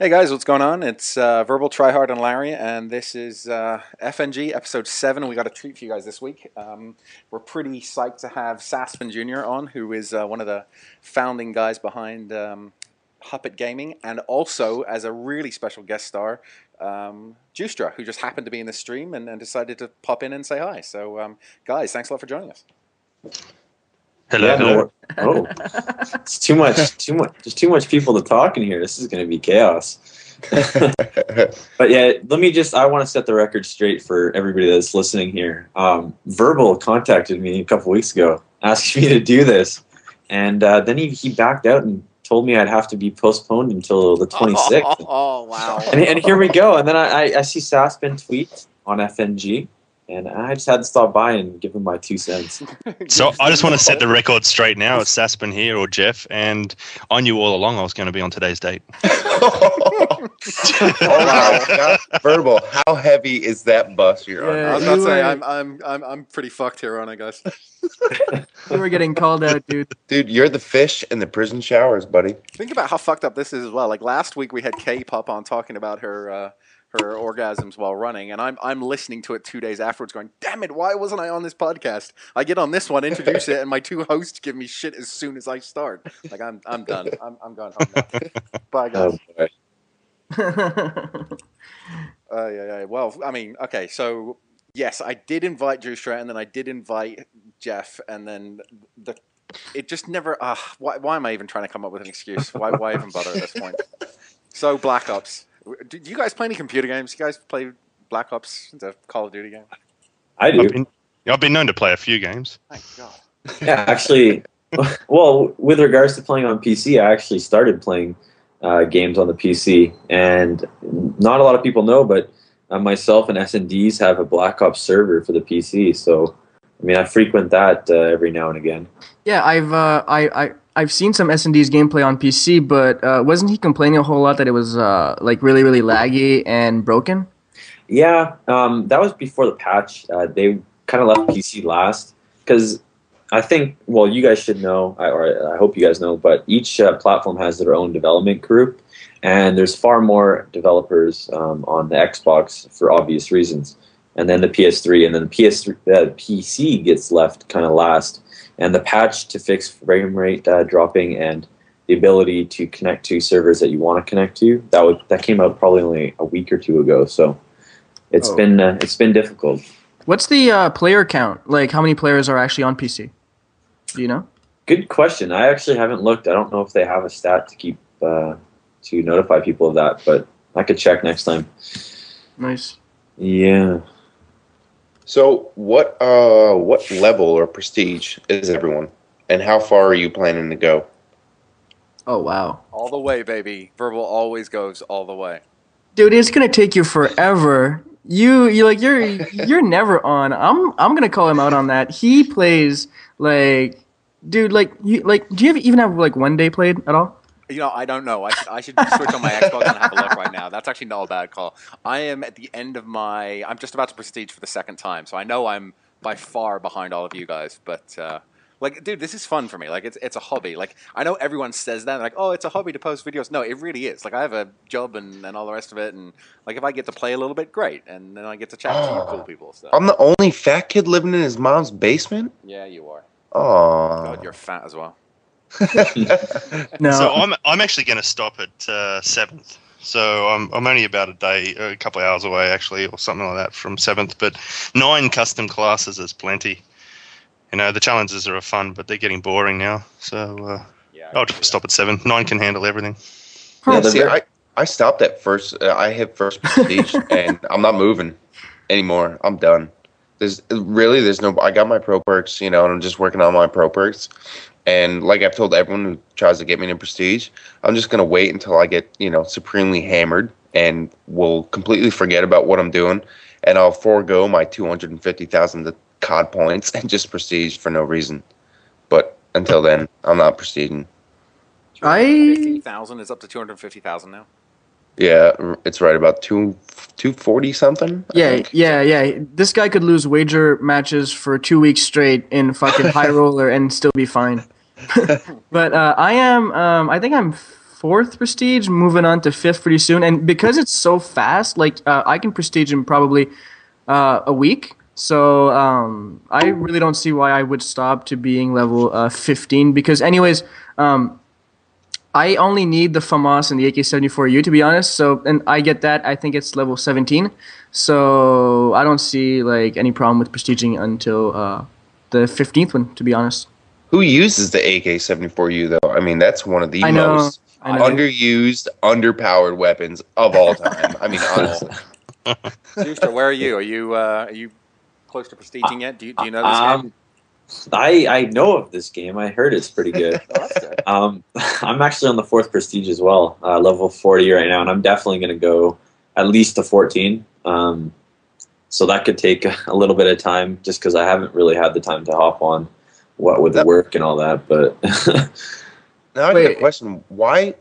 Hey guys, what's going on? It's Verbal, TryHard, and Larry, and this is FNG episode 7. We got a treat for you guys this week. We're pretty psyched to have Sasbenjr on, who is one of the founding guys behind Huppet Gaming, and also as a really special guest star, Juicetra, who just happened to be in the stream and decided to pop in and say hi. So, guys, thanks a lot for joining us. Hello, yeah, hello. No, it's too much. There's too much people to talk in here. This is going to be chaos. But yeah, I want to set the record straight for everybody that's listening here. Verbal contacted me a couple weeks ago, asking me to do this, and then he backed out and told me I'd have to be postponed until the 26th. Oh wow! And here we go. And then I see Sasben tweet on FNG. And I just had to stop by and give him my 2 cents. So I just want to set the record straight now. It's Sasben here, or Jeff, and I knew all along I was going to be on today's date. Oh wow! Verbal, how heavy is that bus you're on? I was about to say I'm pretty fucked here, aren't I, guys? You were getting called out, dude. Dude, you're the fish in the prison showers, buddy. Think about how fucked up this is as well. Like last week we had K-Pop on talking about her orgasms while running, and I'm listening to it 2 days afterwards going, damn it, why wasn't I on this podcast? I get on this one, introduce it, and my 2 hosts give me shit as soon as I start. Like, I'm done. I'm going home now. Bye, guys. Oh, boy. Yeah. Well, I mean, okay, so, yes, I did invite Juicetra, and then I did invite Jeff, and then it just never, why am I even trying to come up with an excuse? Why even bother at this point? So, Black Ops. Do you guys play any computer games? You guys play Black Ops, the Call of Duty game? I do. I've been known to play a few games. Thank God. Yeah, actually, well, with regards to playing on PC, I actually started playing games on the PC. And not a lot of people know, but myself and S&Ds have a Black Ops server for the PC. So, I mean, I frequent that every now and again. Yeah, I've seen some S&D's gameplay on PC, but wasn't he complaining a whole lot that it was like really, really laggy and broken? Yeah, that was before the patch. They kind of left PC last because I think, well, you guys should know, or I hope you guys know, but each platform has their own development group, and there's far more developers on the Xbox for obvious reasons, and then the PS3, and then the PC gets left kind of last. And the patch to fix frame rate dropping and the ability to connect to servers that you want to connect to, that came out probably only a week or 2 ago. So it's been difficult. What's the player count? Like, how many players are actually on PC? Do you know? Good question. I actually haven't looked. I don't know if they have a stat to keep to notify people of that, but I could check next time. Nice. Yeah. So, what level or prestige is everyone, and how far are you planning to go? Oh, wow. All the way, baby. Verbal always goes all the way. Dude, it's gonna take you forever. You're never on. I'm gonna call him out on that. He plays like, dude, do you even have like 1 day played at all? You know, I don't know. I should switch on my Xbox and have a look right now. That's actually not a bad call. I am at the end of I'm just about to prestige for the 2nd time, so I know I'm by far behind all of you guys. But like, dude, this is fun for me. Like, it's a hobby. Like, I know everyone says that, like, oh, it's a hobby to post videos. No, it really is. Like, I have a job and all the rest of it, and like, if I get to play a little bit, great, and then I get to chat with some cool people. So. I'm the only fat kid living in his mom's basement? Yeah, you are. Oh, God, you're fat as well. No. So I'm actually going to stop at 7th. So I'm only about a couple of hours away actually, or something like that from 7th. But 9 custom classes is plenty. You know, the challenges are fun, but they're getting boring now. So I'll just stop at 7. 9 can handle everything. yeah. See, I stopped at first. I hit first prestige, and I'm not moving anymore. I'm done. There's no. I got my pro perks, you know, and I'm just working on my pro perks. And like I've told everyone who tries to get me into prestige, I'm just gonna wait until I get, you know, supremely hammered, and will completely forget about what I'm doing, and I'll forego my 250,000 COD points and just prestige for no reason. But until then, I'm not prestiging. 250,000 is up to 250,000 now. Yeah, it's right about 240 something. Yeah. This guy could lose wager matches for 2 weeks straight in fucking high roller and still be fine. But I think I'm 4th prestige, moving on to 5th pretty soon. And because it's so fast, like I can prestige in probably a week. So I really don't see why I would stop to being level 15. Because anyways, I only need the FAMAS and the AK-74U, to be honest. So, and I get that. I think it's level 17. So I don't see like any problem with prestiging until the 15th one, to be honest. Who uses the AK-74U though? I mean, that's one of the most underused, underpowered weapons of all time. I mean, honestly. Juicetra, where are you? Are you close to prestiging yet? Do you know this game? I know of this game. I heard it's pretty good. Oh, that's good. I'm actually on the 4th prestige as well, level 40 right now, and I'm definitely going to go at least to 14. So that could take a little bit of time, just because I haven't really had the time to hop on what with the work and all that. But now I got a question. Why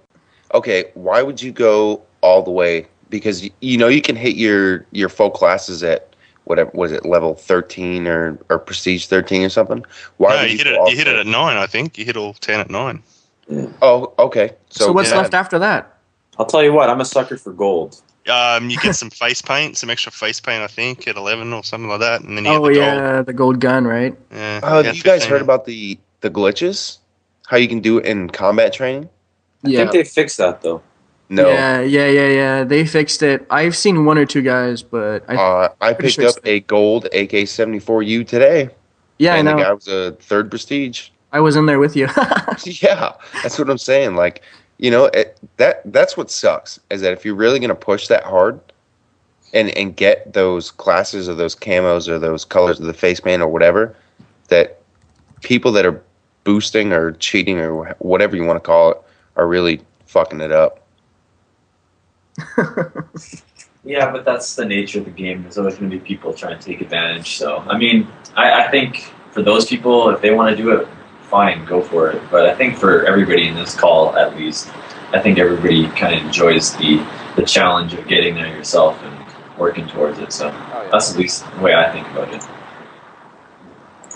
would you go all the way? Because you know you can hit your full classes at whatever was it, level 13 or prestige 13 or something. Why? No, you hit it at 9. I think you hit all 10 at 9. yeah. Oh, okay. So what's left after that? I'll tell you what, I'm a sucker for gold. You get some face paint, some extra face paint, I think, at 11 or something like that, and then you get the gold. The gold gun, right? Yeah. You guys heard about the glitches? How you can do it in combat training? I think they fixed that though. No. Yeah. They fixed it. I've seen 1 or 2 guys, but I picked up a gold AK-74U today. Yeah, I know. And the guy was a 3rd prestige. I was in there with you. Yeah, that's what I'm saying. Like, you know, that's what sucks, is that if you're really going to push that hard and get those classes or those camos or those colors of the face paint or whatever, that people that are boosting or cheating or whatever you want to call it are really fucking it up. Yeah, but that's the nature of the game. There's always going to be people trying to take advantage. So, I mean, I think for those people, if they want to do it, fine, go for it. But I think for everybody in this call, at least, I think everybody kind of enjoys the challenge of getting there yourself and working towards it. So that's at least the way I think about it.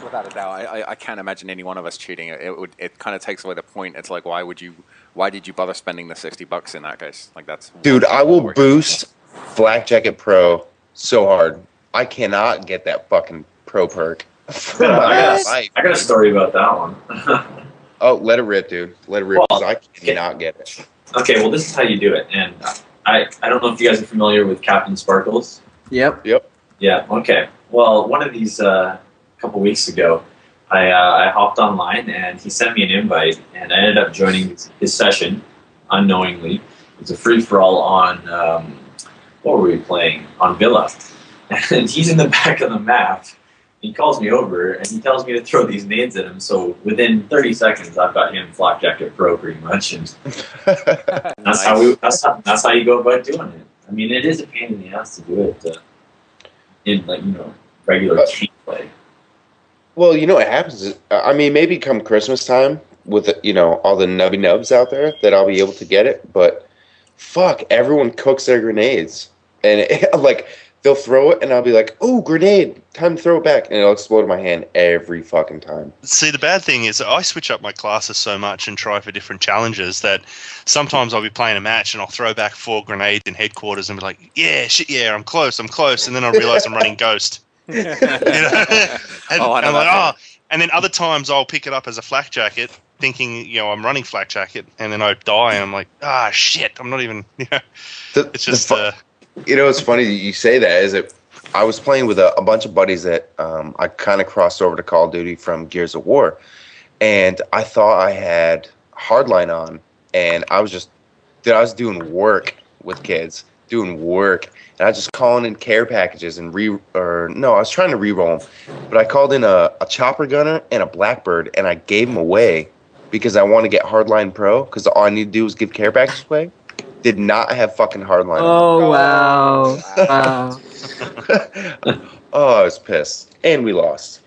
Without a doubt, I can't imagine any one of us cheating. It kind of takes away the point. It's like, why did you bother spending the $60 in that case? Like that's. Dude, I will boost Flak Jacket Pro so hard. I cannot get that fucking pro perk. I got a story about that one. Oh, let it rip, dude. Let it rip, because I cannot get it. Okay, well, this is how you do it. And I don't know if you guys are familiar with Captain Sparkles. Yep. Yeah, okay. Well, one of these couple weeks ago, I hopped online and he sent me an invite, and I ended up joining his session unknowingly. It was a free-for-all on, what were we playing? On Villa. And he's in the back of the map. He calls me over and he tells me to throw these nades at him. So within 30 seconds, I've got him Flak Jacket Pro pretty much. And that's how you go about doing it. I mean, it is a pain in the ass to do it in regular team play. Well, you know what happens is, I mean, maybe come Christmas time with, all the nubby nubs out there that I'll be able to get it. But fuck, everyone cooks their grenades. And they'll throw it and I'll be like, oh, grenade, time to throw it back. And it'll explode in my hand every fucking time. See, the bad thing is I switch up my classes so much and try for different challenges that sometimes I'll be playing a match and I'll throw back 4 grenades in headquarters and be like, yeah, shit, yeah, I'm close. And then I'll realize I'm running Ghost. And then other times I'll pick it up as a Flak Jacket, thinking I'm running Flak Jacket, and then I die and I'm like, shit, I'm not even. It's just. It's funny that you say that. Is that I was playing with a bunch of buddies that I kind of crossed over to Call of Duty from Gears of War, and I thought I had Hardline on, and I was doing work with kids, and I was just calling in care packages and I was trying to re-roll them, but I called in a chopper gunner and a Blackbird, and I gave them away because I want to get Hardline Pro, because all I need to do is give care packages away. Did not have fucking Hardline. Oh, wow. Oh, I was pissed. And we lost.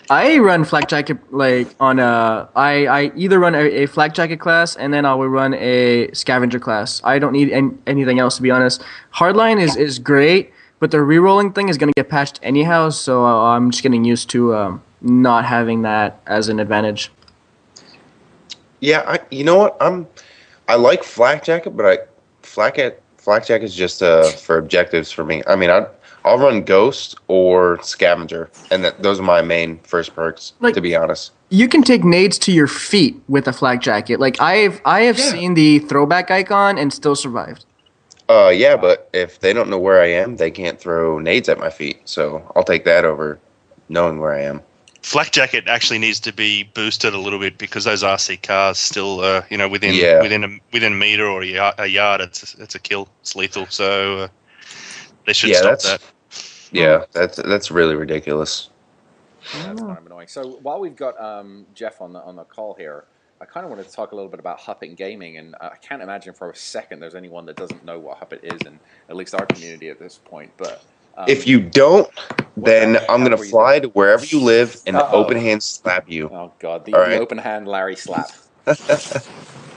I run Flak Jacket on I either run a Flak Jacket class and then I will run a Scavenger class. I don't need anything else, to be honest. Hardline is great, but the rerolling thing is going to get patched anyhow, so I'm just getting used to not having that as an advantage. Yeah, you know what? I like flak jacket, but flak jacket is just for objectives for me. I mean, I'll run ghost or scavenger, and those are my main first perks. Like, to be honest, you can take nades to your feet with a flak jacket. Like I have seen the throwback icon and still survived. Yeah, but if they don't know where I am, they can't throw nades at my feet. So I'll take that over knowing where I am. Flak jacket actually needs to be boosted a little bit because those RC cars still, within a meter or a yard, it's a kill. It's lethal. So they should stop that. Yeah, that's really ridiculous. That's kind of annoying. So while we've got Jeff on the call here, I kind of wanted to talk a little bit about Huppet Gaming, and I can't imagine for a second there's anyone that doesn't know what Huppet is, in at least our community at this point. But if you don't, then I'm going to fly to wherever you live and open hand slap you. Oh, God. The open hand Larry slap.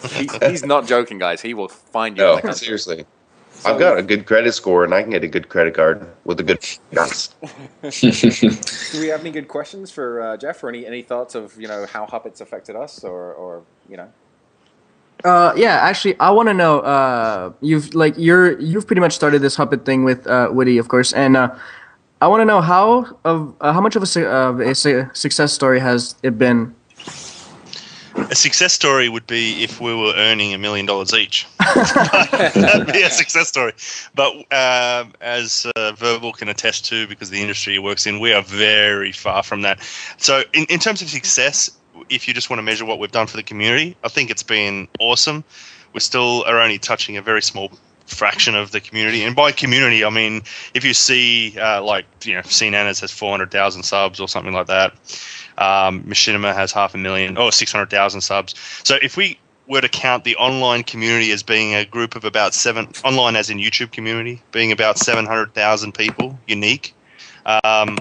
He's not joking, guys. He will find you. No, seriously. So, I've got a good credit score, and I can get a good credit card with a good gas. Do we have any good questions for Jeff, or any thoughts of how Huppet's affected us, or Yeah, actually, I want to know. You've pretty much started this Huppet thing with Woody, of course, and I want to know how much of a success story has it been. A success story would be if we were earning $1 million each. That'd be a success story. But as Verbal can attest to, because the industry he works in, we are very far from that. So in terms of success, if you just want to measure what we've done for the community, I think it's been awesome. We still are only touching a very small fraction of the community, and by community I mean if you see CNANA's has 400,000 subs or something like that. Machinima has 500,000 or 600,000 subs. So if we were to count the online community as being a group of about online as in YouTube community, being about 700,000 people unique,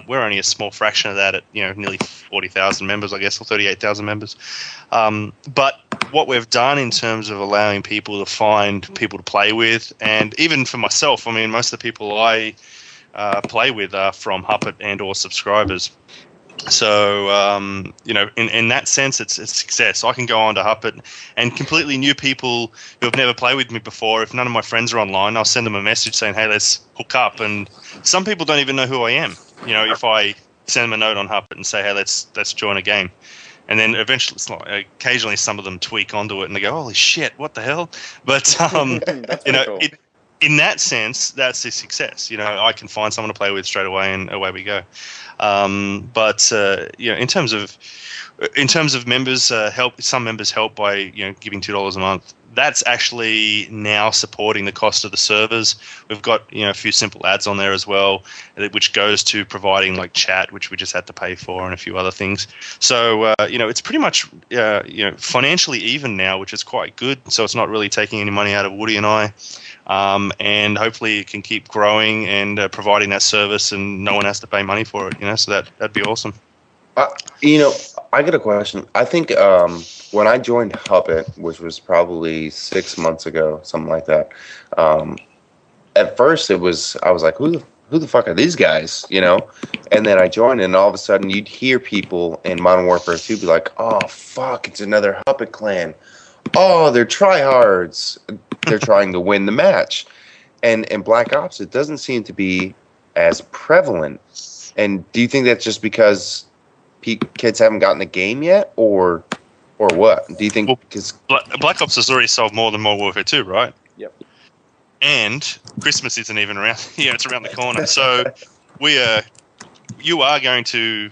we're only a small fraction of that at nearly 40,000 members, I guess, or 38,000 members. But what we've done in terms of allowing people to find people to play with, and even for myself, I mean, most of the people I play with are from Huppet and or subscribers. So, in that sense, it's a success. I can go on to Huppet, and completely new people who have never played with me before, if none of my friends are online, I'll send them a message saying, hey, let's hook up. And some people don't even know who I am. If I send them a note on Huppet and say, hey, let's join a game. And then eventually, occasionally some of them tweak onto it and they go, holy shit, what the hell? But, cool. In that sense, that's a success. I can find someone to play with straight away, and away we go. But in terms of members help, some members help by giving $2 a month. That's actually now supporting the cost of the servers. We've got a few simple ads on there as well, which goes to providing like chat, which we just had to pay for, and a few other things. So it's pretty much financially even now, which is quite good. So it's not really taking any money out of Woody and I. And hopefully it can keep growing and providing that service, and no one has to pay money for it. So that'd be awesome. I got a question. I think when I joined Huppet, which was probably 6 months ago, something like that. At first, I was like, who the fuck are these guys? And then I joined, and all of a sudden, you'd hear people in Modern Warfare 2 be like, "Oh fuck, it's another Huppet clan. Oh, they're tryhards. They're trying to win the match." And in Black Ops, it doesn't seem to be as prevalent. And do you think that's just because kids haven't gotten the game yet, or what? Do you think because Black Ops has already sold more than Modern Warfare 2, right? Yep. And Christmas isn't even around. It's around the corner. So you are going to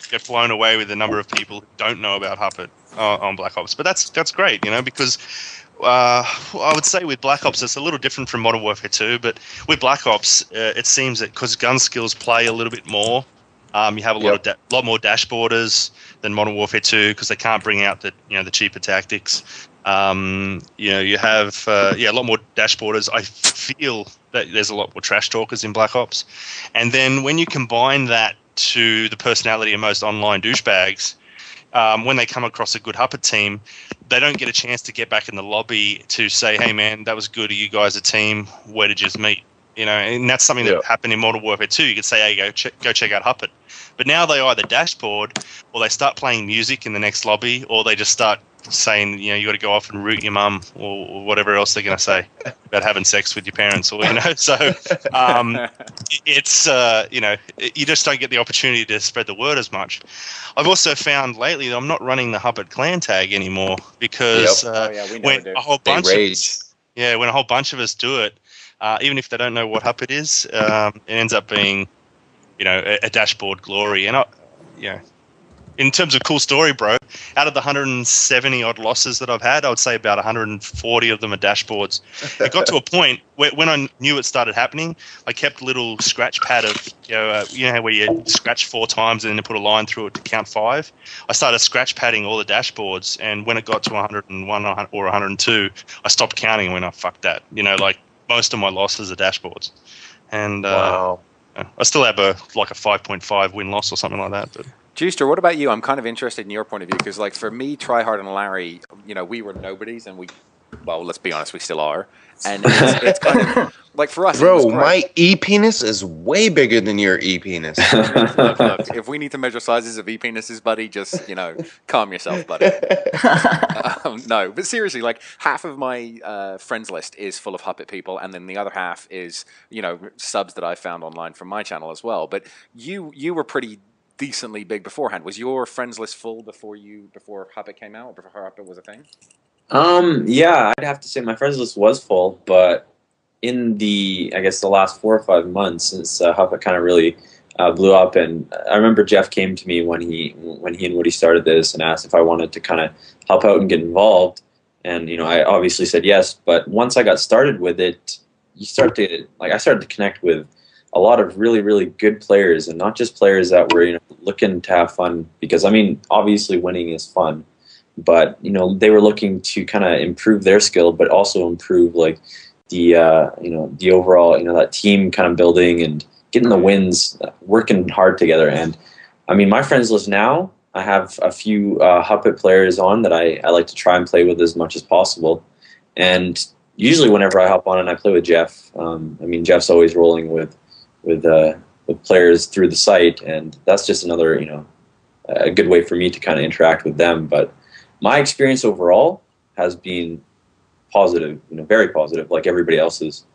get blown away with the number of people who don't know about Huppet on Black Ops. But that's great, because I would say with Black Ops it's a little different from Modern Warfare 2. But with Black Ops, it seems that because gun skills play a little bit more. You have a lot more dashboarders than Modern Warfare 2 because they can't bring out the cheaper tactics. You have a lot more dashboarders. I feel that there's a lot more trash talkers in Black Ops, and then when you combine that to the personality of most online douchebags, when they come across a good Huppet team, they don't get a chance to get back in the lobby to say, "Hey man, that was good. Are you guys a team? Where did you meet?" And that's something that happened in Modern Warfare 2. You could say, "Hey, go check out Huppet." But now they either dashboard, or they start playing music in the next lobby, or they just start saying, you got to go off and root your mum or whatever else they're going to say about having sex with your parents, or so it's you just don't get the opportunity to spread the word as much. I've also found lately that I'm not running the Huppet clan tag anymore because when a whole bunch of us do it, even if they don't know what Huppet is, it ends up being a dashboard glory. And in terms of cool story, bro, out of the 170 odd losses that I've had, I would say about 140 of them are dashboards. It got to a point where, when I knew it started happening, I kept a little scratch pad of, where you scratch 4 times and then put a line through it to count 5. I started scratch padding all the dashboards, and when it got to 101 or 102, I stopped counting and went, oh, fuck that. Most of my losses are dashboards. And Wow. I still have a 5.5 win-loss or something like that, but... Juicetra, what about you? I'm kind of interested in your point of view because, for me, TryHard and Larry, we were nobodies, and let's be honest, we still are. And it's kind of for us. Bro, my e-penis is way bigger than your e-penis. Look, if we need to measure sizes of e-penises, buddy, just calm yourself, buddy. No, but seriously, half of my friends list is full of Huppet people, and then the other half is subs that I found online from my channel as well. But you were pretty decently big beforehand. Was your friends list full before Huppet came out, or before Huppet was a thing? Yeah, I'd have to say my friends list was full, but in the last 4 or 5 months since Huppet kind of really blew up, and I remember Jeff came to me when he and Woody started this and asked if I wanted to kind of help out and get involved, and I obviously said yes. But once I got started with it, I started to connect with a lot of really, really good players, and not just players that were looking to have fun, because obviously winning is fun, but they were looking to kind of improve their skill, but also improve the overall that team kind of building and getting the wins, working hard together. And my friends list now, I have a few Huppet players on that I like to try and play with as much as possible, and usually whenever I hop on and I play with Jeff, Jeff's always rolling with players through the site, and that's just another a good way for me to kind of interact with them. But my experience overall has been positive, very positive, like everybody else's,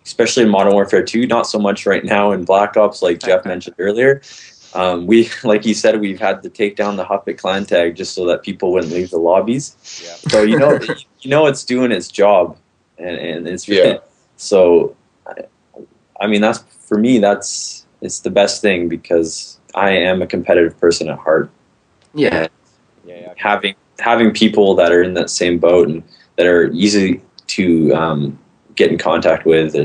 especially in Modern Warfare 2. Not so much right now in Black Ops, like Jeff mentioned earlier. We, like you said, we've had to take down the Huppet clan tag just so that people wouldn't leave the lobbies. Yeah. So it's doing its job, and it's so. That's, for me, it's the best thing, because I am a competitive person at heart. Yeah. Having people that are in that same boat and that are easy to get in contact with,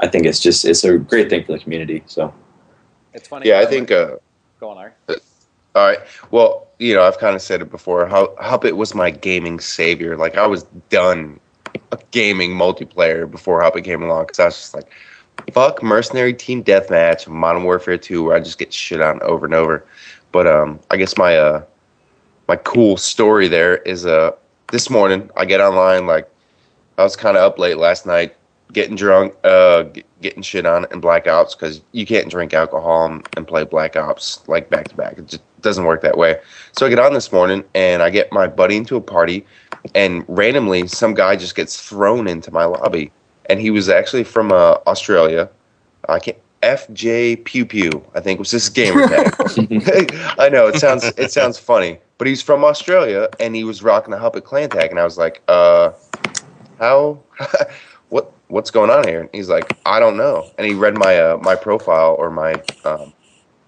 I think it's a great thing for the community. So it's funny. Yeah, I think. Go on, Larry. All right. Well, I've kind of said it before. Huppet was my gaming savior. I was done gaming multiplayer before Huppet came along, because I was just like, fuck Mercenary Team Deathmatch, Modern Warfare 2, where I just get shit on over and over. But I guess my cool story there is this morning I get online, I was kind of up late last night, getting drunk, getting shit on in Black Ops, because you can't drink alcohol and play Black Ops back to back. It just doesn't work that way. So I get on this morning and I get my buddy into a party, and randomly some guy just gets thrown into my lobby. And he was actually from Australia. FJ Pew Pew, I think, was his gamer tag. I know it sounds funny, but he's from Australia and he was rocking the Huppet clan tag, and I was like, how? What's going on here? And he's like, I don't know. And he read my my profile, or my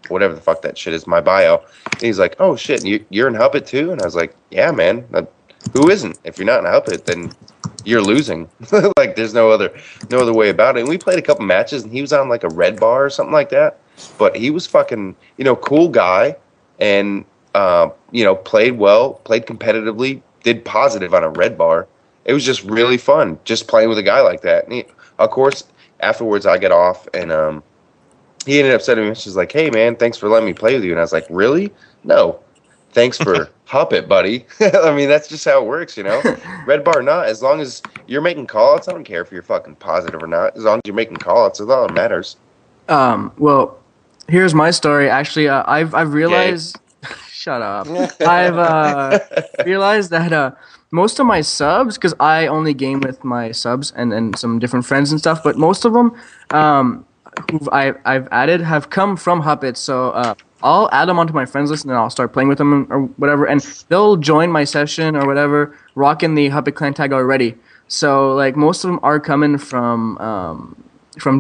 whatever the fuck that shit is, my bio. And he's like, oh shit, you're in Huppet too? And I was like, yeah, man. Who isn't? If you're not in Huppet, then you're losing. There's no other way about it. And we played a couple matches, and he was on a red bar or something like that. But he was fucking, cool guy, and played well, played competitively, did positive on a red bar. It was just really fun, just playing with a guy like that. And of course, afterwards I get off, and he ended up sending me messages like, hey man, thanks for letting me play with you. And I was like, really? No. Thanks for Huppet, buddy. That's just how it works, Red bar or not, as long as you're making call-outs, I don't care if you're fucking positive or not. As long as you're making call-outs, that's all that matters. Well, here's my story. Actually, I've realized... shut up. I've realized that most of my subs, because I only game with my subs and some different friends and stuff, but most of them who I've added have come from Huppet. So I'll add them onto my friends list and then I'll start playing with them or whatever, and they'll join my session or whatever, rocking the Huppet clan tag already. So like most of them are coming from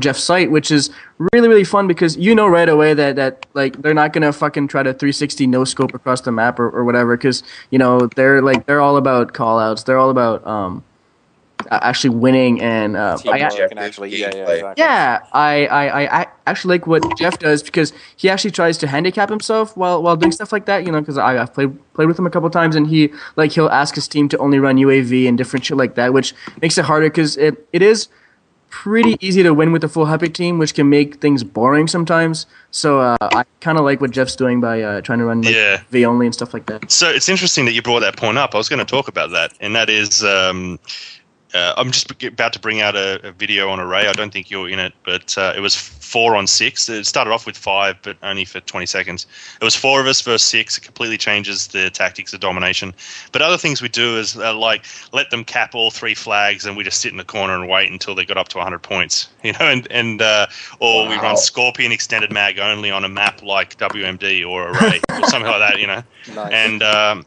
Jeff's site, which is really, really fun because you know right away that like they're not gonna fucking try to 360 no scope across the map or whatever, because you know they're all about call outs, they're all about actually winning and Can actually, exactly. yeah, I actually like what Jeff does because he actually tries to handicap himself while doing stuff like that, you know, because I've played with him a couple times, and he'll ask his team to only run UAV and different shit like that, which makes it harder because it is pretty easy to win with a full Huppet team, which can make things boring sometimes. So I kind of like what Jeff's doing by trying to run V only and stuff like that. So it's interesting that you brought that point up. I was going to talk about that, and that is I'm just about to bring out a video on Array. I don't think you're in it, but it was 4 on 6. It started off with 5, but only for 20 seconds. It was 4 of us versus 6. It completely changes the tactics of domination. But other things we do is like let them cap all 3 flags, and we just sit in the corner and wait until they got up to 100 points. You know, or we run Scorpion extended mag only on a map like WMD or Array or something like that. You know, Nice. and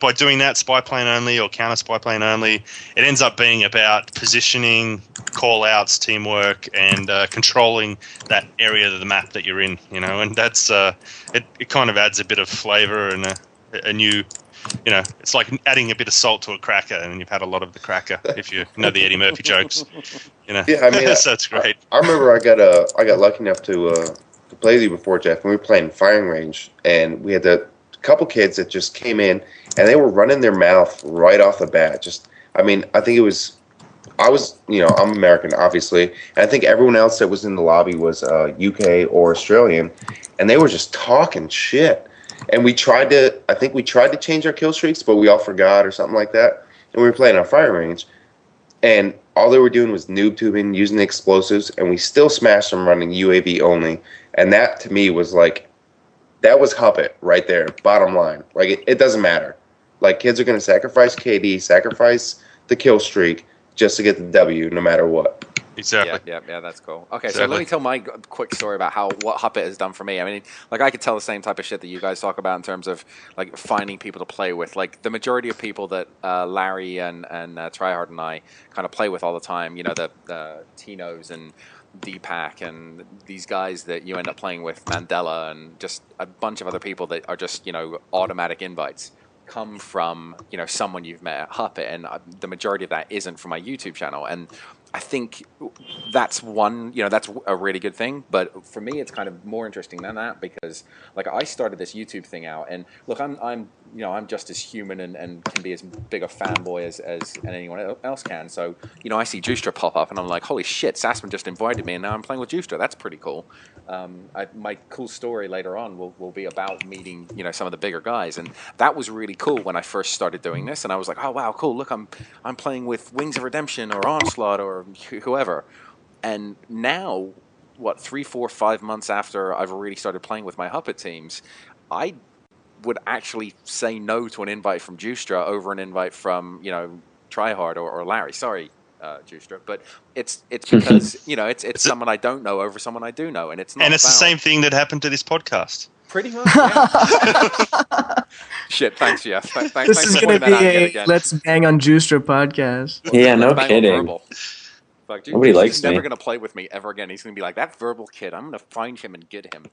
by doing that, spy plane only or counter spy plane only, it ends up being about positioning, call outs, teamwork, and controlling that area of the map that you're in, you know, and that's it kind of adds a bit of flavor and a new, you know, it's like adding a bit of salt to a cracker, and you've had a lot of the cracker, if you know the Eddie Murphy jokes, you know. Yeah, I mean, so it's great. I remember I got lucky enough to play with you before, Jeff, and we were playing firing range, and we had a couple kids that just came in, and they were running their mouth right off the bat. Just, I mean, I think I was, you know, I'm American, obviously, and I think everyone else that was in the lobby was UK or Australian, and they were just talking shit. And I think we tried to change our kill streaks, but we all forgot or something like that. And we were playing on fire range, and all they were doing was noob tubing, using the explosives, and we still smashed them running UAV only. And that, to me, was like, that was Huppet right there, bottom line. Like, it doesn't matter. Like, kids are going to sacrifice KD, sacrifice the kill streak just to get the W no matter what. Exactly. Yeah, that's cool. Okay, so let me tell my quick story about what Huppet has done for me. I mean, like, I could tell the same type of shit that you guys talk about in terms of, like, finding people to play with. Like, the majority of people that Larry and TryHard and I kind of play with all the time, you know, the Tinos and Deepak and these guys that you end up playing with, Mandela, and just a bunch of other people that are just, you know, automatic invites, come from, you know, someone you've met at Huppet, and the majority of that isn't from my YouTube channel. And I think that's one, you know, that's a really good thing. But for me, it's kind of more interesting than that, because like I started this YouTube thing out, and look, I'm you know, I'm just as human and can be as big a fanboy as anyone else can. So, you know, I see Juicetra pop up, and I'm like, holy shit, Sasben just invited me, and now I'm playing with Juicetra. That's pretty cool. My cool story later on will be about meeting, you know, some of the bigger guys, and that was really cool when I first started doing this. And I was like, oh wow, cool! Look, I'm playing with Wings of Redemption or Onslaught or whoever. And now, what, 3, 4, 5 months after I've really started playing with my Huppet teams, I would actually say no to an invite from Juicetra over an invite from, you know, TryHard or Larry. Sorry, Juicetra, but it's because, you know, it's someone I don't know over someone I do know, and it's not. And it's the same thing that happened to this podcast. Pretty much. Yeah. Shit, thanks, Jeff. Thanks This is for going to be a Let's Bang on Juicetra podcast. Well, yeah, no kidding. Fuck, Nobody likes he's me. never going to play with me ever again. He's going to be like, that verbal kid, I'm going to find him and get him.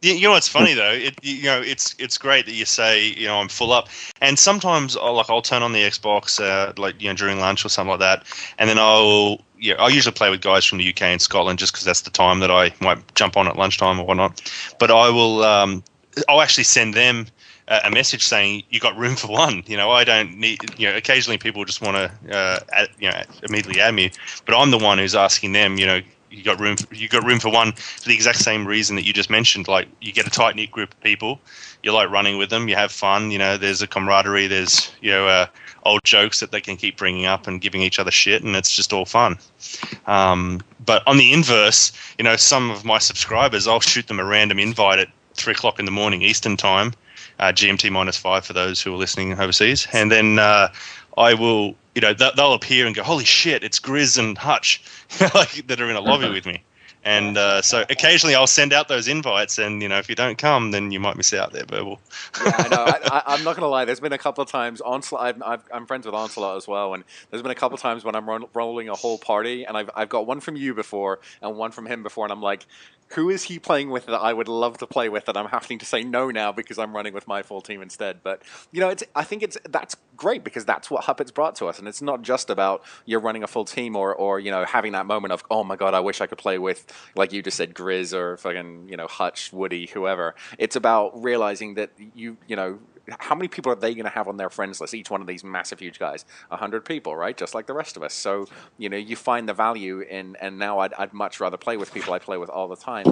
You know what's funny though? You know, it's great that you say, you know, I'm full up, and sometimes I'll turn on the Xbox like, you know, during lunch or something like that, and then I usually play with guys from the UK and Scotland just because that's the time that I might jump on at lunchtime or whatnot. But I'll actually send them a message saying you got room for one. You know, I don't need. You know, occasionally people just want to immediately add me, but I'm the one who's asking them. You know, you got room for one for the exact same reason that you just mentioned. Like, you get a tight knit group of people, you like running with them, you have fun. You know, there's a camaraderie. There's, you know, old jokes that they can keep bringing up and giving each other shit, and it's just all fun. But on the inverse, you know, some of my subscribers, I'll shoot them a random invite at 3:00 in the morning Eastern time, GMT -5 for those who are listening overseas. And then I will, they'll appear and go, holy shit, it's Grizz and Hutch like, that are in a lobby with me. And so occasionally I'll send out those invites, and if you don't come, then you might miss out there, Verbal. Yeah, I know. I'm not going to lie. There's been a couple of times, I'm friends with Onslaught as well, and there's been a couple of times when I'm rolling a whole party, and I've got one from you before and one from him before, and I'm like, who is he playing with that I would love to play with that I'm having to say no now because I'm running with my full team instead? But, I think that's great because that's what Huppet's brought to us, and it's not just about you're running a full team or having that moment of, oh my god, I wish I could play with, like you just said, Grizz or fucking, Hutch, Woody, whoever. It's about realizing that how many people are they going to have on their friends list? Each one of these massive, huge guys, 100 people, right? Just like the rest of us. So, you find the value in, and now I'd much rather play with people I play with all the time.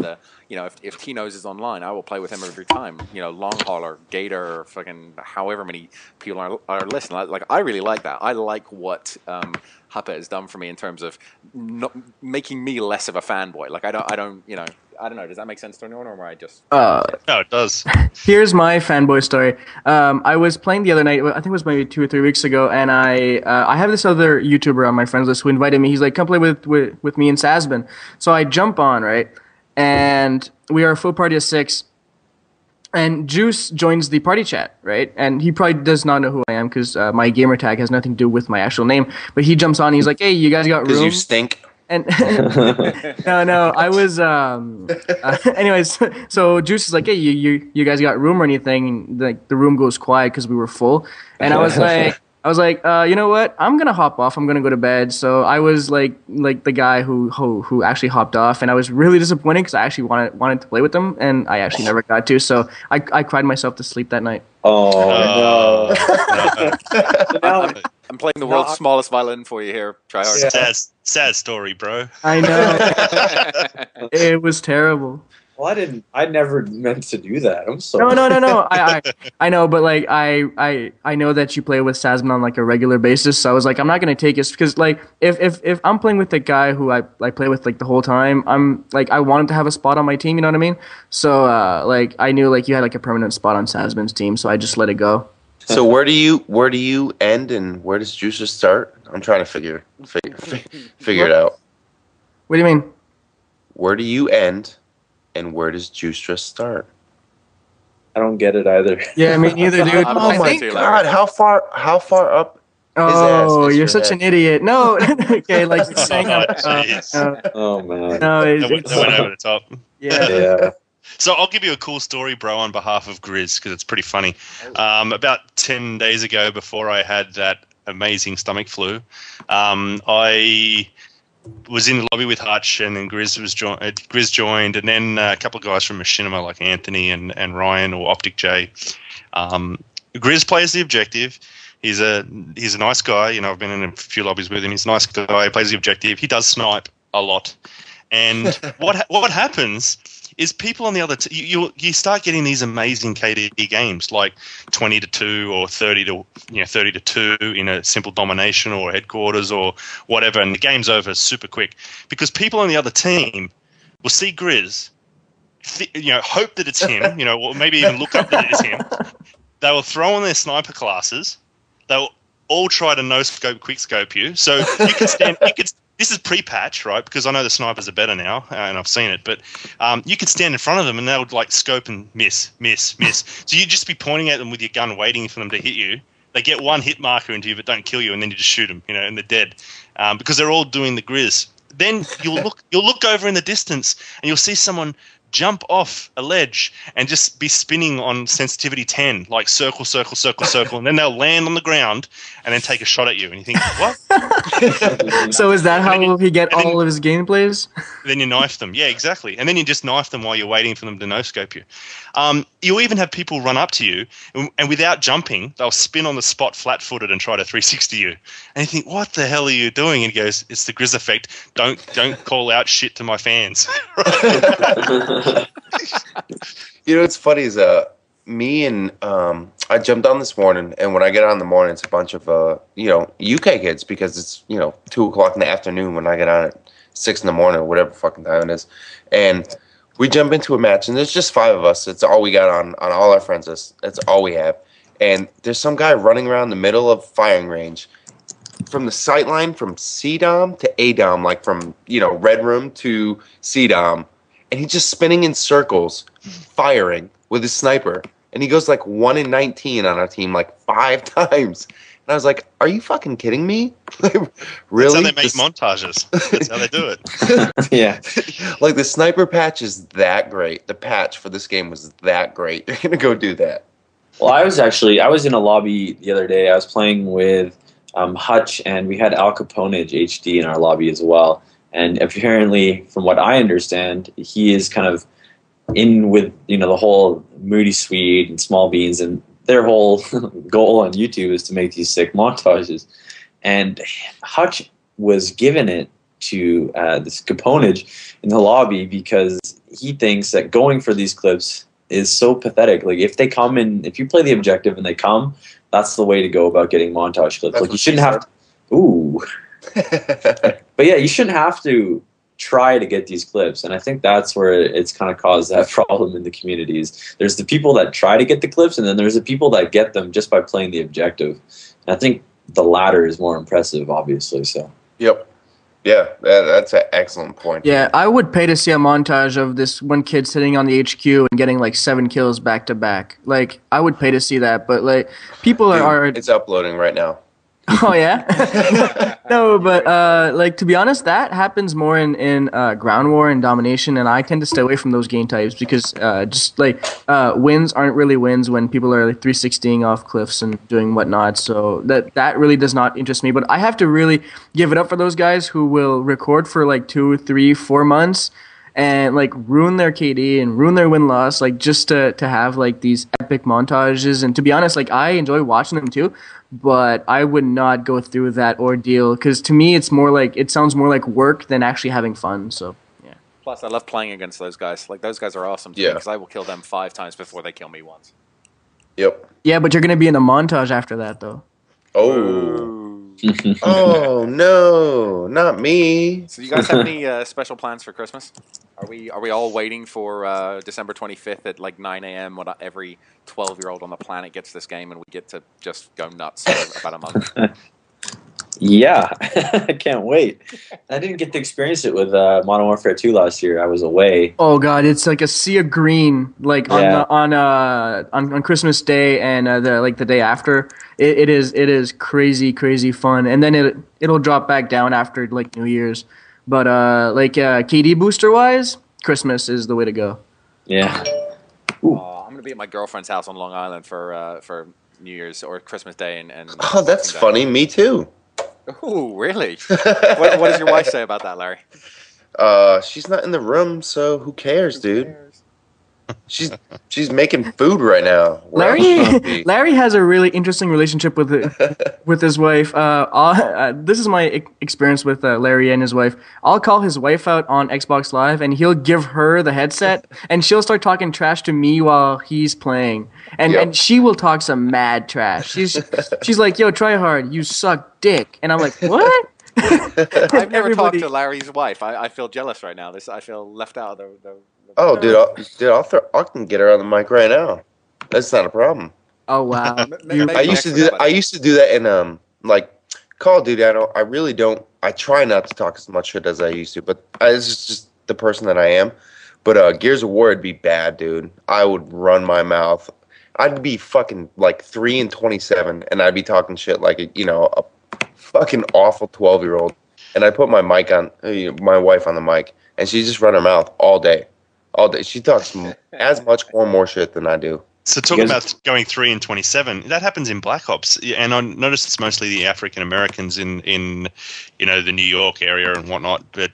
If T-Nose is online, I will play with him every time. Long hauler, Gator, fucking however many people are listening. Like, I really like that. I like what Huppet has done for me in terms of not making me less of a fanboy. Like, I don't know. Does that make sense to anyone, or am I just? No, it does. Here's my fanboy story. I was playing the other night. I think it was maybe 2 or 3 weeks ago, and I have this other YouTuber on my friends list who invited me. He's like, "Come play with me in Sasben." So I jump on, right, and we are a full party of 6. And Juice joins the party chat, right? And he probably does not know who I am because my gamer tag has nothing to do with my actual name. But he jumps on. And he's like, "Hey, you guys got room?" Because you stink. And no, I was anyways. So Juice is like, "Hey, you guys got room or anything?" And, like, the room goes quiet because we were full. And I was like, you know what? I'm gonna hop off. I'm gonna go to bed. So I was like the guy who actually hopped off, and I was really disappointed because I actually wanted to play with them, and I actually never got to. So I cried myself to sleep that night. Oh no! I'm playing the world's smallest violin for you here. TryHard. Yeah. Sad story, bro. I know. It was terrible. Well, I never meant to do that. I'm sorry. No. I know, but like I know that you play with Sasben on like a regular basis, so I was like, I'm not gonna take it because like if I'm playing with the guy who I play with like the whole time, I'm like I wanted to have a spot on my team, you know what I mean? So like I knew like you had like a permanent spot on Sasben's team, so I just let it go. So where do you end and where does Juicer start? I'm trying to figure it out. What do you mean? Where do you end? And where does Juicetra start? I don't get it either. Yeah, me neither, dude. Oh my god, how far up? Oh, you're such an idiot. No, okay, like you're saying. Oh man. No, that went over the top. Yeah. So I'll give you a cool story, bro, on behalf of Grizz because it's pretty funny. About 10 days ago, before I had that amazing stomach flu, I was in the lobby with Hutch, and then Grizz joined, and then a couple of guys from Machinima like Anthony and Ryan or Optic J. Grizz plays the objective. He's a nice guy. I've been in a few lobbies with him. He's a nice guy. He plays the objective. He does snipe a lot. And what happens is people on the other you start getting these amazing KD games like 20-2 or 30-2 in a simple domination or headquarters or whatever, and the game's over super quick because people on the other team will see Grizz, hope that it's him, or maybe even look up that it's him. They will throw on their sniper classes. They'll all try to no-scope, quick-scope you. So you can stand. This is pre-patch, right? Because I know the snipers are better now, and I've seen it. But you could stand in front of them, and they would like scope and miss. So you'd just be pointing at them with your gun, waiting for them to hit you. They get one hit marker into you, but don't kill you, and then you just shoot them, and they're dead because they're all doing the Grizz. Then you'll look over in the distance, and you'll see someone jump off a ledge and just be spinning on sensitivity 10, like circle, and then they'll land on the ground and then take a shot at you, and you think, what? So is that how he get all of his gameplays? Then you knife them. Yeah, exactly. And then you just knife them while you're waiting for them to no-scope you. You'll even have people run up to you, and without jumping, they'll spin on the spot flat-footed and try to 360 you. And you think, what the hell are you doing? And he goes, it's the Grizz effect. Don't call out shit to my fans. What's funny is me and I jumped on this morning, and when I get on in the morning, it's a bunch of UK kids because it's 2 o'clock in the afternoon when I get on at 6 in the morning or whatever fucking time it is, and We jump into a match, and there's just 5 of us. It's all we got on all our friends list. That's all we have. And there's some guy running around the middle of firing range, from the sight line from C-Dom to A-Dom, like from, Red Room to C-Dom. And he's just spinning in circles, firing with his sniper. And he goes like 1 in 19 on our team, like 5 times. And I was like, are you fucking kidding me? Really? That's how they make montages. That's how they do it. Yeah. Like, the sniper patch is that great. The patch for this game was that great. They're going to go do that. Well, I was in a lobby the other day. I was playing with Hutch, and we had Al Caponage HD in our lobby as well. And apparently, from what I understand, he is kind of in with, the whole Moody Swede and Small Beans, and their whole goal on YouTube is to make these sick montages. And Hutch was given it to this Caponage in the lobby because he thinks that going for these clips is so pathetic. Like, if they come in, if you play the objective and they come, that's the way to go about getting montage clips. That's like, you shouldn't have to, ooh. But yeah, you shouldn't have to try to get these clips, and I think that's where it's kind of caused that problem in the communities. There's the people that try to get the clips, and then there's the people that get them just by playing the objective. And I think the latter is more impressive, obviously. So. Yep. Yeah, that's an excellent point. Yeah, I would pay to see a montage of this one kid sitting on the HQ and getting like 7 kills back to back. Like, I would pay to see that, but like, people are. It's uploading right now. Oh yeah. No, but like, to be honest, that happens more in ground war and domination, and I tend to stay away from those game types because just like wins aren't really wins when people are like 360ing off cliffs and doing whatnot. So that really does not interest me. But I have to really give it up for those guys who will record for like 2, 3, 4 months and like ruin their KD and ruin their win-loss, like just to have like these epic montages. And to be honest, like, I enjoy watching them too, but I would not go through that ordeal because to me it sounds more like work than actually having fun. So yeah. Plus, I love playing against those guys. Like, those guys are awesome too, Yeah. because I will kill them 5 times before they kill me once. Yep. Yeah, but you're gonna be in a montage after that though. Oh. Oh no, not me. So you guys have any special plans for Christmas? Are we all waiting for December 25th at like 9 a.m. when every 12-year-old on the planet gets this game and we get to just go nuts for about a month? Yeah, I can't wait. I didn't get to experience it with Modern Warfare 2 last year. I was away. Oh god, it's like a sea of green, like Yeah. on Christmas Day and the day after. It is crazy fun, and then it'll drop back down after like New Year's. But KD booster wise, Christmas is the way to go. Yeah. I'm gonna be at my girlfriend's house on Long Island for New Year's or Christmas Day and Oh, that's Boxing Day. funny. Me too. Ooh, really? What does your wife say about that, Larry? She's not in the room, so who cares, dude? She's making food right now. Where else would she be? Larry has a really interesting relationship with his wife. This is my experience with Larry and his wife. I'll call his wife out on Xbox Live, and he'll give her the headset, and she'll start talking trash to me while he's playing, and she will talk some mad trash. She's like, "Yo, TryHard, you suck dick," and I'm like, "What?" I've never talked to Larry's wife. I feel jealous right now. I feel left out of the Oh, dude, I can get her on the mic right now. That's not a problem. Oh wow! I used to do that. I used to do that in like Call of Duty. I really don't. I try not to talk as much shit as I used to, but it's just the person that I am. But Gears of War would be bad, dude. I would run my mouth. I'd be fucking like 3 and 27, and I'd be talking shit like a fucking awful 12-year-old. And I put my mic on, my wife on the mic, and she just run her mouth all day. All day. She talks as much or more shit than I do. So talking about going 3 and 27, that happens in Black Ops, and I noticed it's mostly the African Americans in the New York area and whatnot. But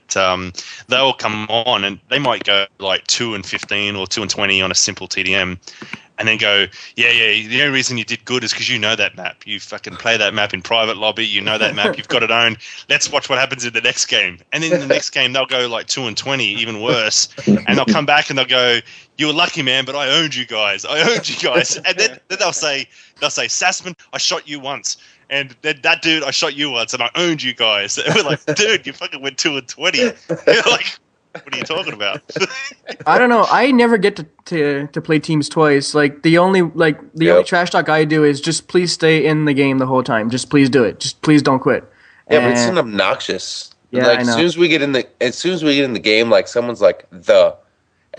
they'll come on and they might go like 2 and 15 or 2 and 20 on a simple TDM, and then go, yeah. The only reason you did good is because you know that map. You fucking play that map in private lobby. You know that map. You've got it owned. Let's watch what happens in the next game. And then in the next game, they'll go like 2 and 20, even worse. And they'll come back and they'll go, "You were lucky, man, but I owned you guys. And then they'll say, Sasben, I shot you once. And then that dude, I shot you once, and I owned you guys. And we're like, dude, you fucking went 2 and 20. You're like, What are you talking about? I don't know. I never get to play teams twice. Like the only trash talk I do is just please stay in the game the whole time. Just please do it. Just please don't quit. Yeah, but it's an obnoxious. Yeah, like I know. as soon as we get in the game, like someone's like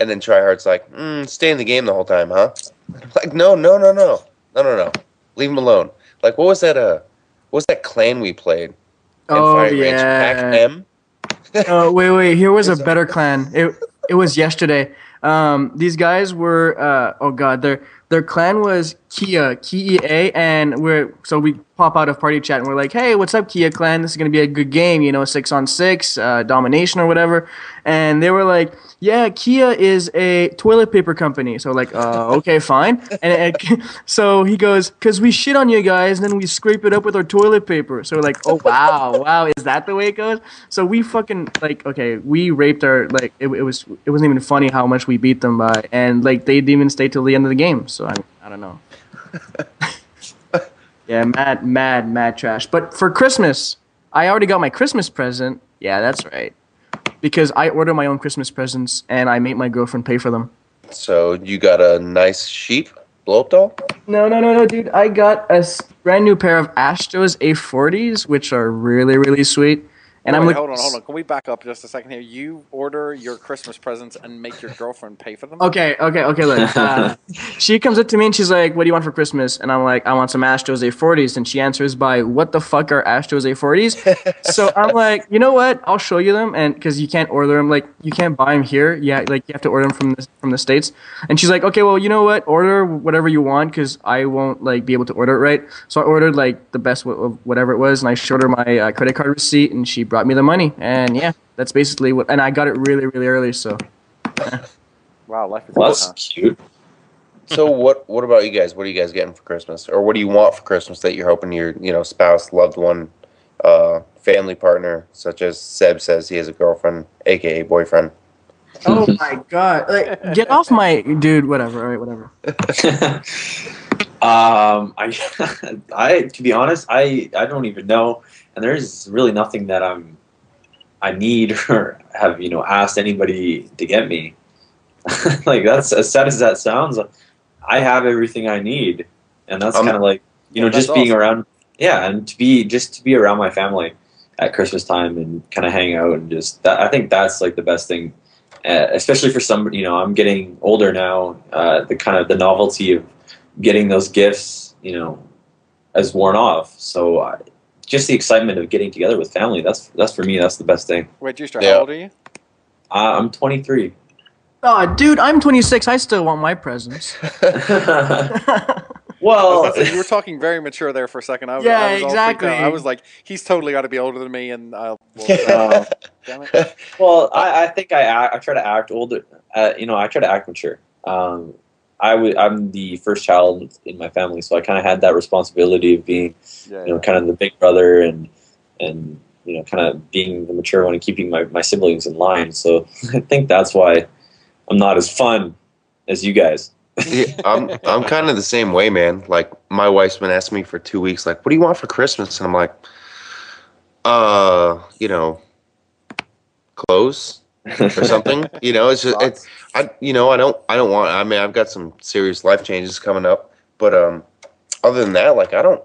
and then TryHard's like, stay in the game the whole time, huh? I'm like, no. Leave him alone. Like, what was that clan we played? Oh, Fire Ranch? yeah. Pac M? Oh, wait. Here was a better clan. It was yesterday. These guys were their clan was Kia, K-E-A, and we pop out of party chat and we're like, hey, what's up, Kia clan? This is gonna be a good game, 6-on-6, domination or whatever. And they were like, yeah, Kia is a toilet paper company. So like, okay, fine. And so he goes, because we shit on you guys, and then we scrape it up with our toilet paper. So we're like, oh wow, is that the way it goes? So we fucking we raped our it wasn't even funny how much we beat them by, and like they didn't even stay till the end of the game. So I don't know. Yeah, mad trash. But for Christmas, I already got my Christmas present. Yeah, that's right. Because I order my own Christmas presents and I make my girlfriend pay for them. So you got a nice sheep blow-up doll? No, dude. I got a brand new pair of Astros A40s, which are really, really sweet. And hold on. Can we back up just a second here? You order your Christmas presents and make your girlfriend pay for them? Okay. Look, she comes up to me and she's like, "What do you want for Christmas?" And I'm like, "I want some Astros A40s." And she answers by, "What the fuck are Astros A40s?" So I'm like, "You know what? I'll show you them." And because you can't order them, like you can't buy them here. Yeah, like you have to order them from the States. And she's like, "Okay, well, you know what? Order whatever you want because I won't like be able to order it right." So I ordered like the best of whatever it was, and I showed her my credit card receipt, and she brought me the money. And yeah, that's basically what. And I got it really, really early. So. Wow, life is Well, good, that's huh? cute. So what about you guys? What are you guys getting for Christmas? Or what do you want for Christmas that you're hoping your spouse, loved one, family partner, such as Seb says he has a girlfriend, aka boyfriend? Oh my god! Like, get off my dude. Whatever. All right, whatever. I to be honest, I don't even know, and there's really nothing that I need or have asked anybody to get me. Like that's as sad as that sounds. I have everything I need, and that's kind of like just being awesome. around. Yeah, and to be around my family at Christmas time and kind of hang out and just that. I think that's like the best thing, especially for somebody. I'm getting older now. The novelty of getting those gifts, has worn off. So just the excitement of getting together with family. That's for me. That's the best thing. Wait, Juicetra, how old are you? I'm 23. Oh, dude, I'm 26. I still want my presents. Well, You were talking very mature there for a second. I was exactly. I was like, he's totally got to be older than me, and damn it. well, I think I try to act older. I try to act mature. I'm the first child in my family, so I kind of had that responsibility of being, kind of the big brother and kind of being the mature one and keeping my siblings in line. So I think that's why I'm not as fun as you guys. Yeah, I'm kind of the same way, man. Like my wife's been asking me for 2 weeks, like, what do you want for Christmas? And I'm like, clothes or something. It's just I don't want. I mean, I've got some serious life changes coming up, but other than that, like I don't.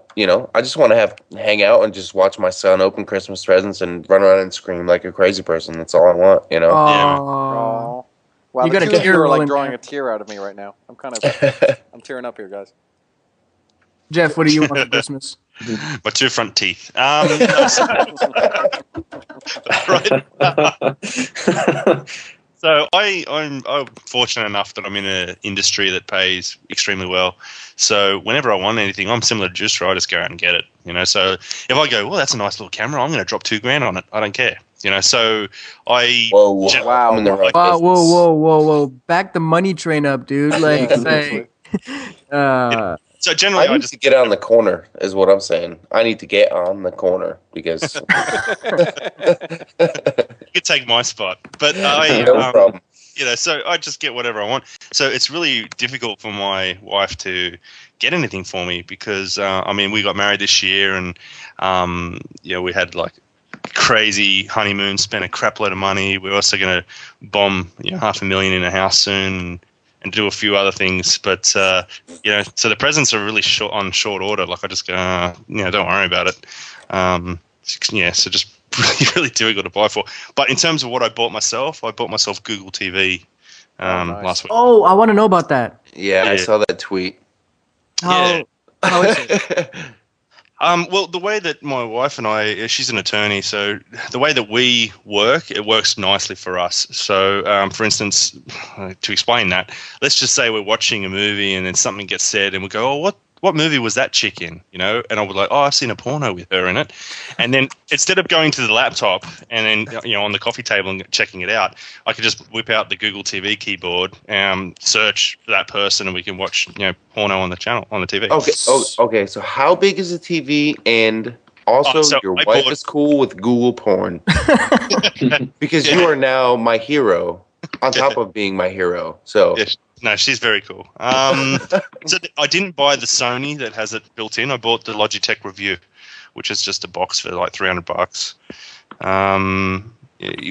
I just want to hang out and just watch my son open Christmas presents and run around and scream like a crazy person. That's all I want. Wow, You got a the two of you tear are like rolling drawing there. a tear out of me right now. I'm tearing up here, guys. Jeff, what do you want for Christmas? My two front teeth. So I'm fortunate enough that I'm in an industry that pays extremely well. So whenever I want anything, I'm similar to Juicetra. I just go out and get it. So if I go, well, that's a nice little camera, I'm going to drop $2,000 on it. I don't care. So I. Whoa! Wow. I'm in the right Wow, business. whoa! Back the money train up, dude. Like, seriously. So generally, I need to get on the corner, is what I'm saying. I need to get on the corner because you could take my spot, but no problem. So I just get whatever I want. So it's really difficult for my wife to get anything for me because we got married this year and we had like crazy honeymoon, spent a crap load of money. We're also going to bomb $500,000 in a house soon and do a few other things. But so the presents are really on short order. Like I just go, don't worry about it. So just really difficult to buy for. But in terms of what I bought myself Google TV last week. Oh, I want to know about that. Yeah, I saw that tweet. How is it? Well, the way that my wife and I, she's an attorney, so the way that we work, it works nicely for us. So, for instance, to explain that, let's just say we're watching a movie and then something gets said and we go, oh, what movie was that chick in? And I was like, oh, I've seen a porno with her in it. And then instead of going to the laptop and then, on the coffee table and checking it out, I could just whip out the Google TV keyboard and search that person and we can watch, porno on the channel, on the TV. Okay. So how big is the TV? And also, your wife is cool with Google porn. Because you are now my hero on top of being my hero. So. Yeah. No, she's very cool. So I didn't buy the Sony that has it built in. I bought the Logitech Review, which is just a box for like $300.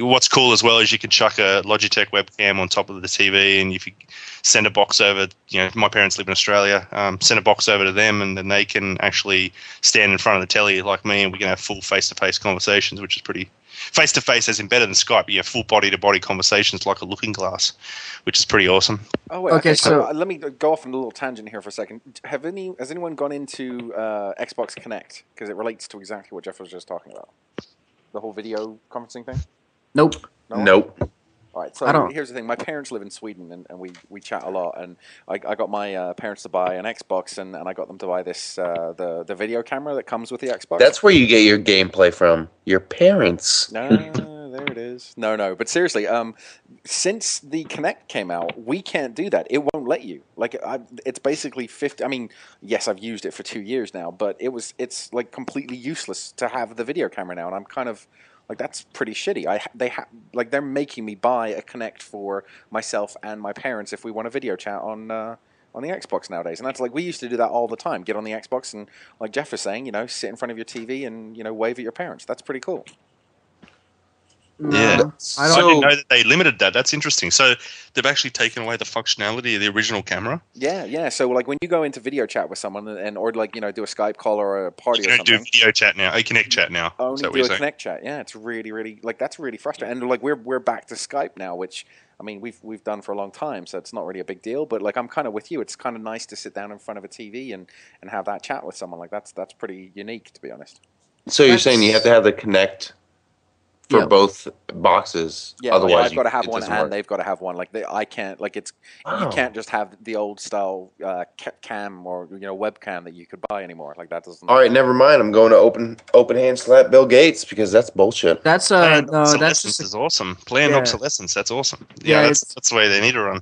What's cool as well is you can chuck a Logitech webcam on top of the TV, and if you send a box over, my parents live in Australia, send a box over to them, and then they can actually stand in front of the telly like me, and we can have full face-to-face conversations, which is pretty face-to-face as in better than Skype, but full body-to-body conversations like a looking glass, which is pretty awesome. Oh, wait, okay, so let me go off on a little tangent here for a second. Has anyone gone into Xbox Connect? Because it relates to exactly what Jeff was just talking about. The whole video conferencing thing? Nope. Nope. All right, so here's the thing. My parents live in Sweden, and we chat a lot. And I got my parents to buy an Xbox, and I got them to buy this the video camera that comes with the Xbox. That's where you get your gameplay from. Your parents. No, there it is. No. But seriously, since the Kinect came out, we can't do that. It won't let you. Like, it's basically 50. I mean, yes, I've used it for 2 years now, but it's like completely useless to have the video camera now, and I'm kind of. Like, that's pretty shitty. They're making me buy a Kinect for myself and my parents if we want a video chat on the Xbox nowadays. And that's like, we used to do that all the time. Get on the Xbox and, like Jeff was saying, sit in front of your TV and, wave at your parents. That's pretty cool. Yeah, I didn't know that they limited that. That's interesting. So they've actually taken away the functionality of the original camera. Yeah. So like when you go into video chat with someone or do a Skype call or a party or something. You don't do video chat now. You Connect chat now. Only do a Connect chat. Yeah, it's really like that's really frustrating. And like we're back to Skype now, which I mean we've done for a long time, so it's not really a big deal. But like I'm kind of with you. It's kind of nice to sit down in front of a TV and have that chat with someone. Like that's pretty unique, to be honest. So you're saying you have to have the Connect for both boxes, otherwise I've got to have one, and they've got to have one. Like I can't, like you can't just have the old style cam or webcam that you could buy anymore. Like that doesn't. All right, never mind. I'm going to open hand slap Bill Gates because that's bullshit. That's obsolescence is awesome. Planned obsolescence, that's awesome. Yeah, that's the way they need to run.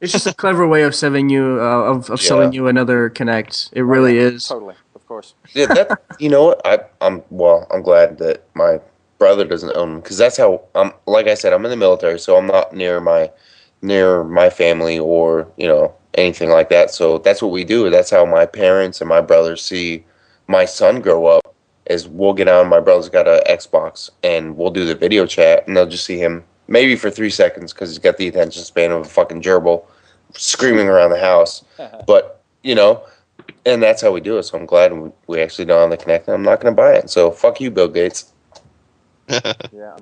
It's just a clever way of selling you selling you another Kinect. It really is. Totally, of course. Yeah, you know what? I'm glad that my brother doesn't own them because that's how like I said, I'm in the military, so I'm not near my family or anything like that. So that's what we do. That's how my parents and my brothers see my son grow up. Is we'll get on. My brother's got an Xbox and we'll do the video chat, and they'll just see him maybe for 3 seconds because he's got the attention span of a fucking gerbil, screaming around the house. But and that's how we do it. So I'm glad we actually don't have the Kinect. And I'm not going to buy it. So fuck you, Bill Gates. Yeah.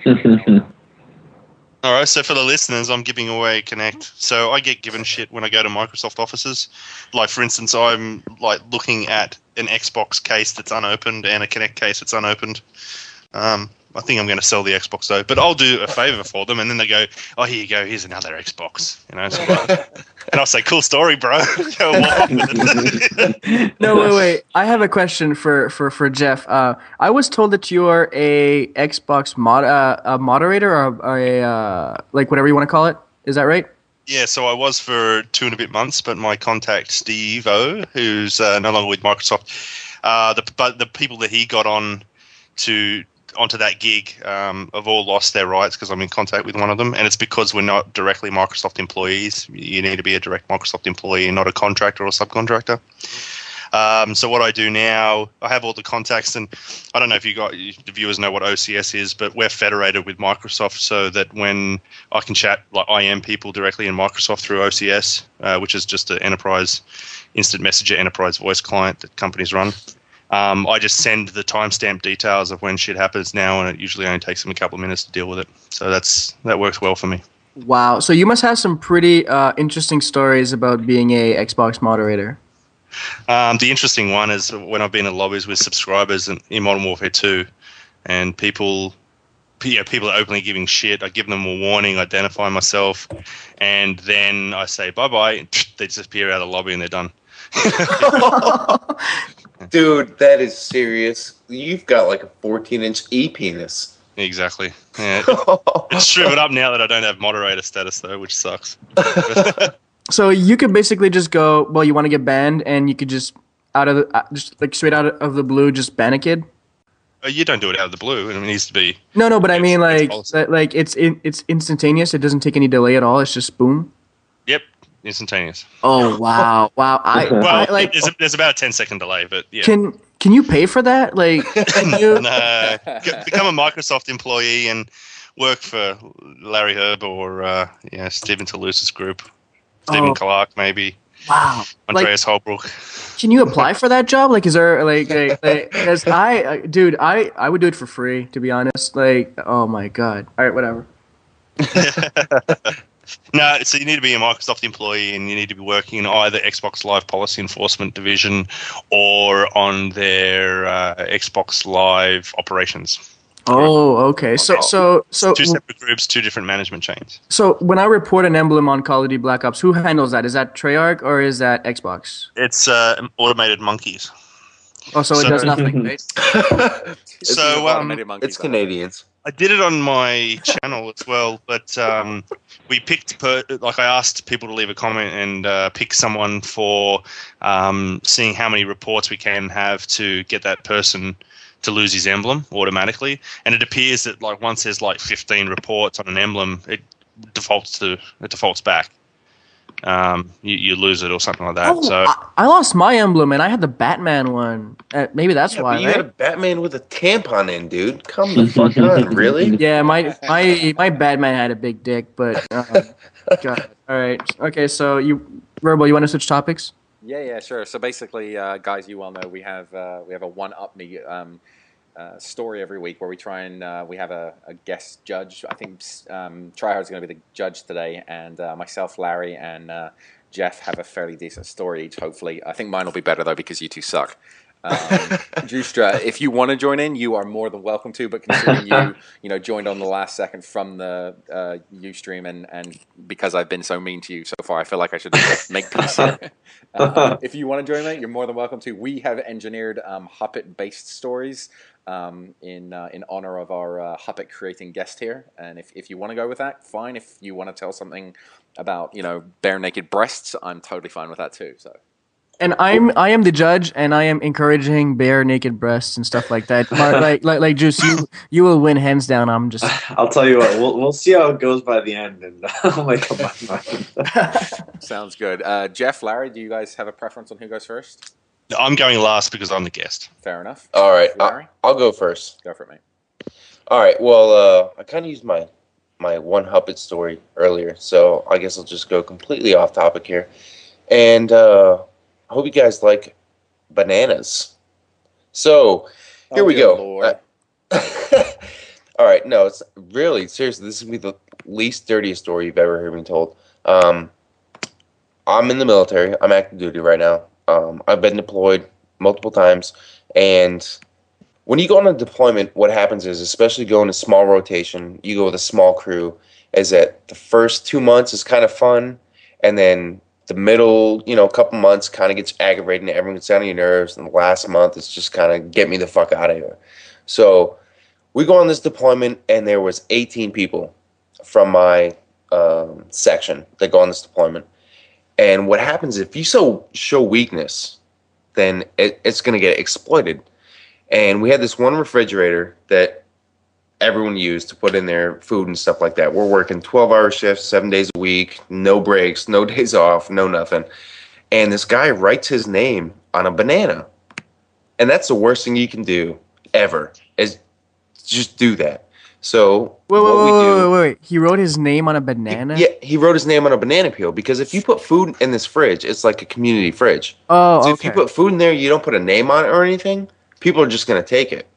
All right, so for the listeners, I'm giving away Kinect. So I get given shit when I go to Microsoft offices. Like, for instance, I'm like looking at an Xbox case that's unopened and a Kinect case that's unopened. I think I'm going to sell the Xbox though, but I'll do a favor for them, and then they go, "Oh, here you go. Here's another Xbox." And I'll say, "Cool story, bro." No, wait. I have a question for Jeff. I was told that you are a Xbox moderator or a like whatever you want to call it. Is that right? Yeah, so I was for 2 and a bit months, but my contact Steve O, who's no longer with Microsoft, the people that he got onto that gig have all lost their rights because I'm in contact with one of them, and it's because we're not directly Microsoft employees. You need to be a direct Microsoft employee, not a contractor or subcontractor. So what I do now, I have all the contacts, and I don't know if the viewers know what OCS is, but we're federated with Microsoft so that when I can chat like IM people directly in Microsoft through OCS, which is just an enterprise instant messenger enterprise voice client that companies run. I just send the timestamp details of when shit happens now, and it usually only takes them a couple of minutes to deal with it. So that works well for me. Wow. So you must have some pretty interesting stories about being a Xbox moderator. The interesting one is when I've been in lobbies with subscribers in Modern Warfare 2, and people are openly giving shit. I give them a warning, identify myself, and then I say bye-bye. They disappear out of the lobby and they're done. Dude, that is serious. You've got like a 14-inch e-penis. Exactly. Yeah, it's shriveled up now that I don't have moderator status, though, which sucks. So you could basically just go, well, you want to get banned, and you could just straight out of the blue, just ban a kid. You don't do it out of the blue. It needs to be. No, but I mean, it's instantaneous. It doesn't take any delay at all. It's just boom. Yep, instantaneous. Oh wow! There's about a 10-second delay, but yeah. Can you pay for that? Like, No, become a Microsoft employee and work for Larry Herb or Stephen Toulouse's group, Stephen Clark maybe. Wow, Andreas Holbrook. Can you apply for that job? Like, is there because I would do it for free, to be honest. Like, oh my god. All right, whatever. No, so you need to be a Microsoft employee, and you need to be working in either Xbox Live Policy Enforcement Division or on their Xbox Live operations. Oh, okay. So two separate groups, two different management chains. So when I report an emblem on Call of Duty Black Ops, who handles that? Is that TryHard or is that Xbox? It's automated monkeys. Oh, so it does nothing, right? It's Canadians. I did it on my channel as well, but we picked I asked people to leave a comment and pick someone for seeing how many reports we can have to get that person to lose his emblem automatically. And it appears that once there's 15 reports on an emblem, it defaults back. You lose it or something like that. Oh, so I lost my emblem and I had the Batman one. Maybe that's why. But you had a Batman with a tampon in, dude. Come the fuck on, really? Yeah, my Batman had a big dick, but God. All right. Okay, so Verbal, you want to switch topics? Yeah, sure. So basically, guys, you well know we have a one-up me story every week where we try and we have a guest judge. I think TryHard's going to be the judge today, and myself, Larry, and Jeff have a fairly decent story each. Hopefully, I think mine will be better though because you two suck. Juicetra, if you want to join in, you are more than welcome to. But considering you joined on the last second from the Ustream, and because I've been so mean to you so far, I feel like I should make peace here. If you want to join me, you're more than welcome to. We have engineered Huppet-based stories in honor of our Huppet creating guest here, and if you want to go with that, fine. If you want to tell something about bare naked breasts, I'm totally fine with that too. So. And I am the judge, and I am encouraging bare naked breasts and stuff like that. like Juice, you will win hands down. I'll tell you what. We'll see how it goes by the end, and I'll make up my mind. Sounds good. Jeff, Larry, do you guys have a preference on who goes first? I'm going last because I'm the guest. Fair enough. All right, Larry? I'll go first. Go for it, mate. All right. Well, I kind of used my one Huppet story earlier, so I guess I'll just go completely off topic here, and. I hope you guys like bananas. So, here we go. All right, no, it's really, seriously, this is going to be the least dirtiest story you've ever heard me told. I'm in the military. I'm active duty right now. I've been deployed multiple times, and when you go on a deployment, what happens is, especially going to small rotation, you go with a small crew, is that the first 2 months is kind of fun, and then the middle, couple months kind of gets aggravating, and everyone gets down on your nerves, and the last month is just kind of get me the fuck out of here. So we go on this deployment, and there was 18 people from my section that go on this deployment. And what happens if you show weakness, then it's going to get exploited. And we had this one refrigerator that everyone used to put in their food and stuff like that. We're working 12-hour shifts, 7 days a week, no breaks, no days off, no nothing. And this guy writes his name on a banana. And that's the worst thing you can do ever, is just do that. So Wait. He wrote his name on a banana? He wrote his name on a banana peel, because if you put food in this fridge, it's like a community fridge. Oh, so okay. if you put food in there, you don't put a name on it or anything, people are just going to take it.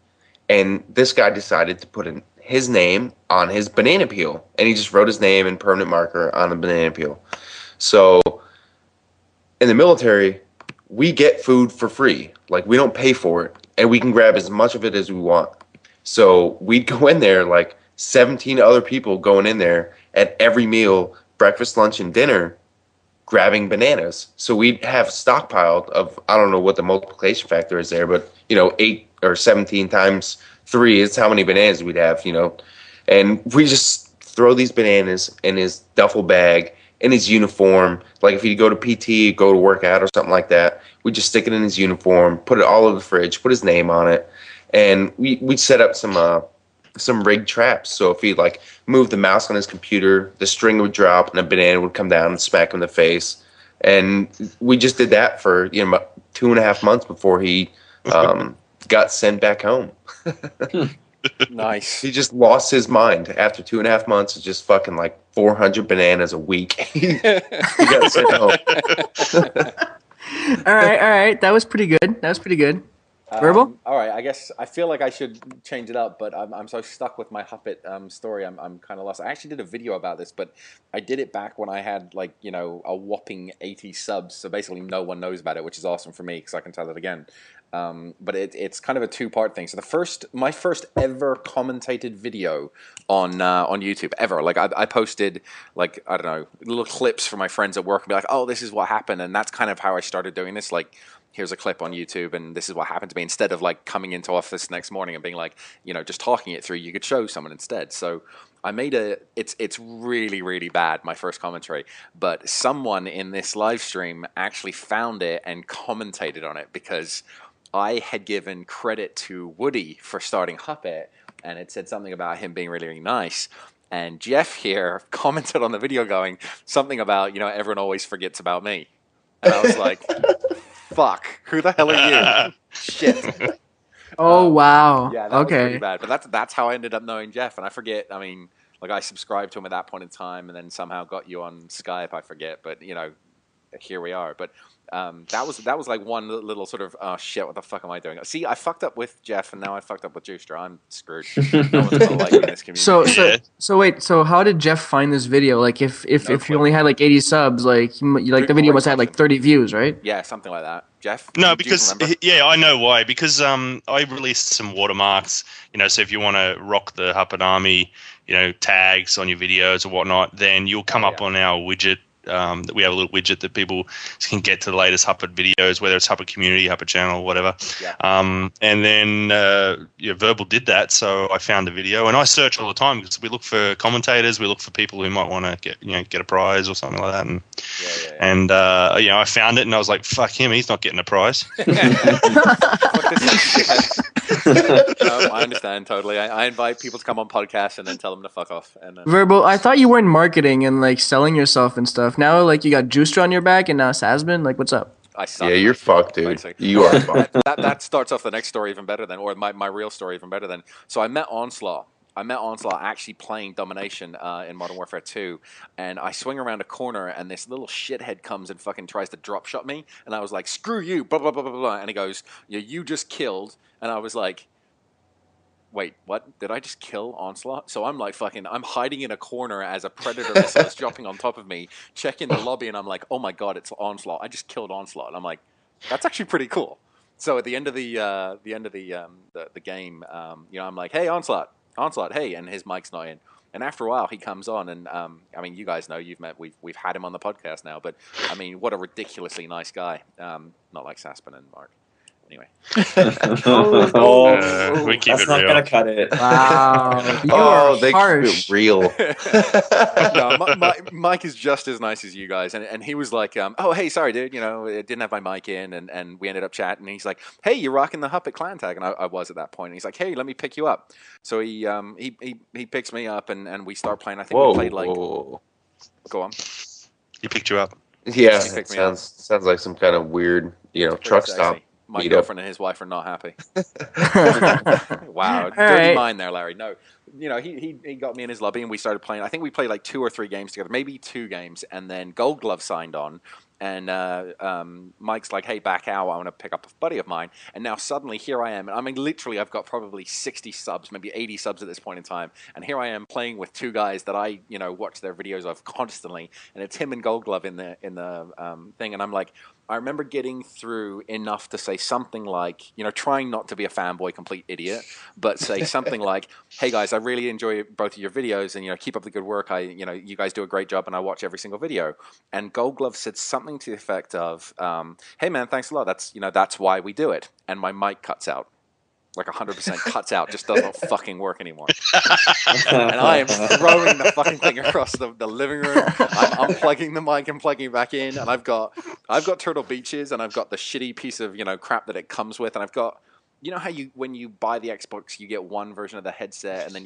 And this guy decided to put his name on his banana peel, and he just wrote his name in permanent marker on the banana peel. So in the military, we get food for free. Like, we don't pay for it, and we can grab as much of it as we want. So we'd go in there, like 17 other people going in there at every meal, breakfast, lunch, and dinner, grabbing bananas. So we'd have stockpiled of, I don't know what the multiplication factor is there, but 8 or 17 times 3 is how many bananas we'd have, and we just throw these bananas in his duffel bag, in his uniform. Like, if he'd go to PT, go to work out or something like that, we'd just stick it in his uniform, put it all over the fridge, put his name on it, and we'd set up some rigged traps. So if he like moved the mouse on his computer, the string would drop and a banana would come down and smack him in the face. And we just did that for 2.5 months before he got sent back home. Nice. He just lost his mind after 2.5 months of just fucking like 400 bananas a week. He got sent home. All right. That was pretty good. Verbal? All right, I guess I feel like I should change it up, but I'm so stuck with my Huppet story, I'm kind of lost. I actually did a video about this, but I did it back when I had like, a whopping 80 subs, so basically no one knows about it, which is awesome for me because I can tell it again. But it's kind of a two-part thing. So my first ever commentated video on YouTube ever. Like I posted like, I don't know, little clips for my friends at work and be like, oh, this is what happened, and that's kind of how I started doing this. Like, here's a clip on YouTube, and this is what happened to me. Instead of like coming into office next morning and being like, just talking it through, you could show someone instead. So I made it's really, really bad, my first commentary, but someone in this live stream actually found it and commentated on it because I had given credit to Woody for starting Huppet, and it said something about him being really, really nice. And Jeff here commented on the video going something about, everyone always forgets about me. And I was like, fuck, who the hell are you? Shit. Oh, wow. Yeah, that was pretty bad. But that's how I ended up knowing Jeff. And I forget, like I subscribed to him at that point in time and then somehow got you on Skype, I forget. But, here we are. But that was like one little sort of, oh shit, what the fuck am I doing? See, I fucked up with Jeff and now I fucked up with Juicetra. I'm screwed. No one's gonna like me in this community. So wait, so how did Jeff find this video? Like if you only had like 80 subs, like the video must have like 30 views, right? Yeah, something like that. Jeff? No, because I know why. Because I released some watermarks. So if you want to rock the Huppet Army, tags on your videos or whatnot, then you'll come up on our widget. That we have a little widget that people can get to the latest Huppet videos, whether it's Huppet Community, Huppet Channel, whatever. Yeah. And then Verbal did that, so I found the video, and I search all the time because we look for commentators, we look for people who might want to get a prize or something like that. And I found it, and I was like, "Fuck him, he's not getting a prize." No, I understand totally. I invite people to come on podcasts and then tell them to fuck off. And Verbal, I thought you were in marketing and like selling yourself and stuff. Now like you got Juicetra on your back and now Sasben. Like, what's up? Yeah, you're fucked, dude. Basically. You are fucked. That starts off the next story even better than, or my real story even better than. So I met Onslaught actually playing Domination in Modern Warfare 2, and I swing around a corner, and this little shithead comes and fucking tries to drop shot me, and I was like, screw you, blah, blah, blah, blah, blah, and he goes, yeah, you just killed, and I was like, wait, what? Did I just kill Onslaught? So I'm like I'm hiding in a corner as a Predator missile is dropping on top of me, checking the lobby, and I'm like, oh my god, it's Onslaught. I just killed Onslaught. And I'm like, that's actually pretty cool. So at the end of the game, I'm like, hey, Onslaught, hey, and his mic's not in. And after a while, he comes on, and you guys know, you've met, we've had him on the podcast now, but what a ridiculously nice guy. Not like Sasben and Mark. Anyway. We keep that's it not real. Gonna cut it. Wow. They harsh. keep it real. No, Mike is just as nice as you guys, and he was like, oh, hey, sorry, dude, I didn't have my mic in, and we ended up chatting, and he's like, hey, you're rocking the Huppet clan tag, and I was at that point, and he's like, hey, let me pick you up. So he picks me up, and we start playing. I think we played like... Whoa. Go on. He picked you up. Yeah, She it picked me up. sounds like some kind of weird, Pretty truck sexy. stop. My meetup. girlfriend and his wife are not happy. Wow, All dirty right. mind there, Larry. No, he got me in his lobby and we started playing. I think we played like 2 or 3 games together, maybe 2 games, and then Gold Glove signed on. And Mike's like, "Hey, back out! I want to pick up a buddy of mine." And now suddenly here I am. And I mean, literally, I've got probably 60 subs, maybe 80 subs at this point in time. And here I am playing with 2 guys that I, watch their videos of constantly. And it's him and Gold Glove in the thing. And I'm like, I remember getting through enough to say something like, trying not to be a fanboy, complete idiot, but say something like, "Hey guys, I really enjoy both of your videos, and keep up the good work. You guys do a great job, and I watch every single video." And Gold Glove said something to the effect of, "Hey man, thanks a lot. That's why we do it." And my mic cuts out. Like 100% cuts out, just doesn't fucking work anymore. And I am throwing the fucking thing across the living room. I'm unplugging the mic and plugging it back in, and I've got Turtle Beaches, and I've got the shitty piece of crap that it comes with, and I've got. How when you buy the Xbox, you get one version of the headset, and then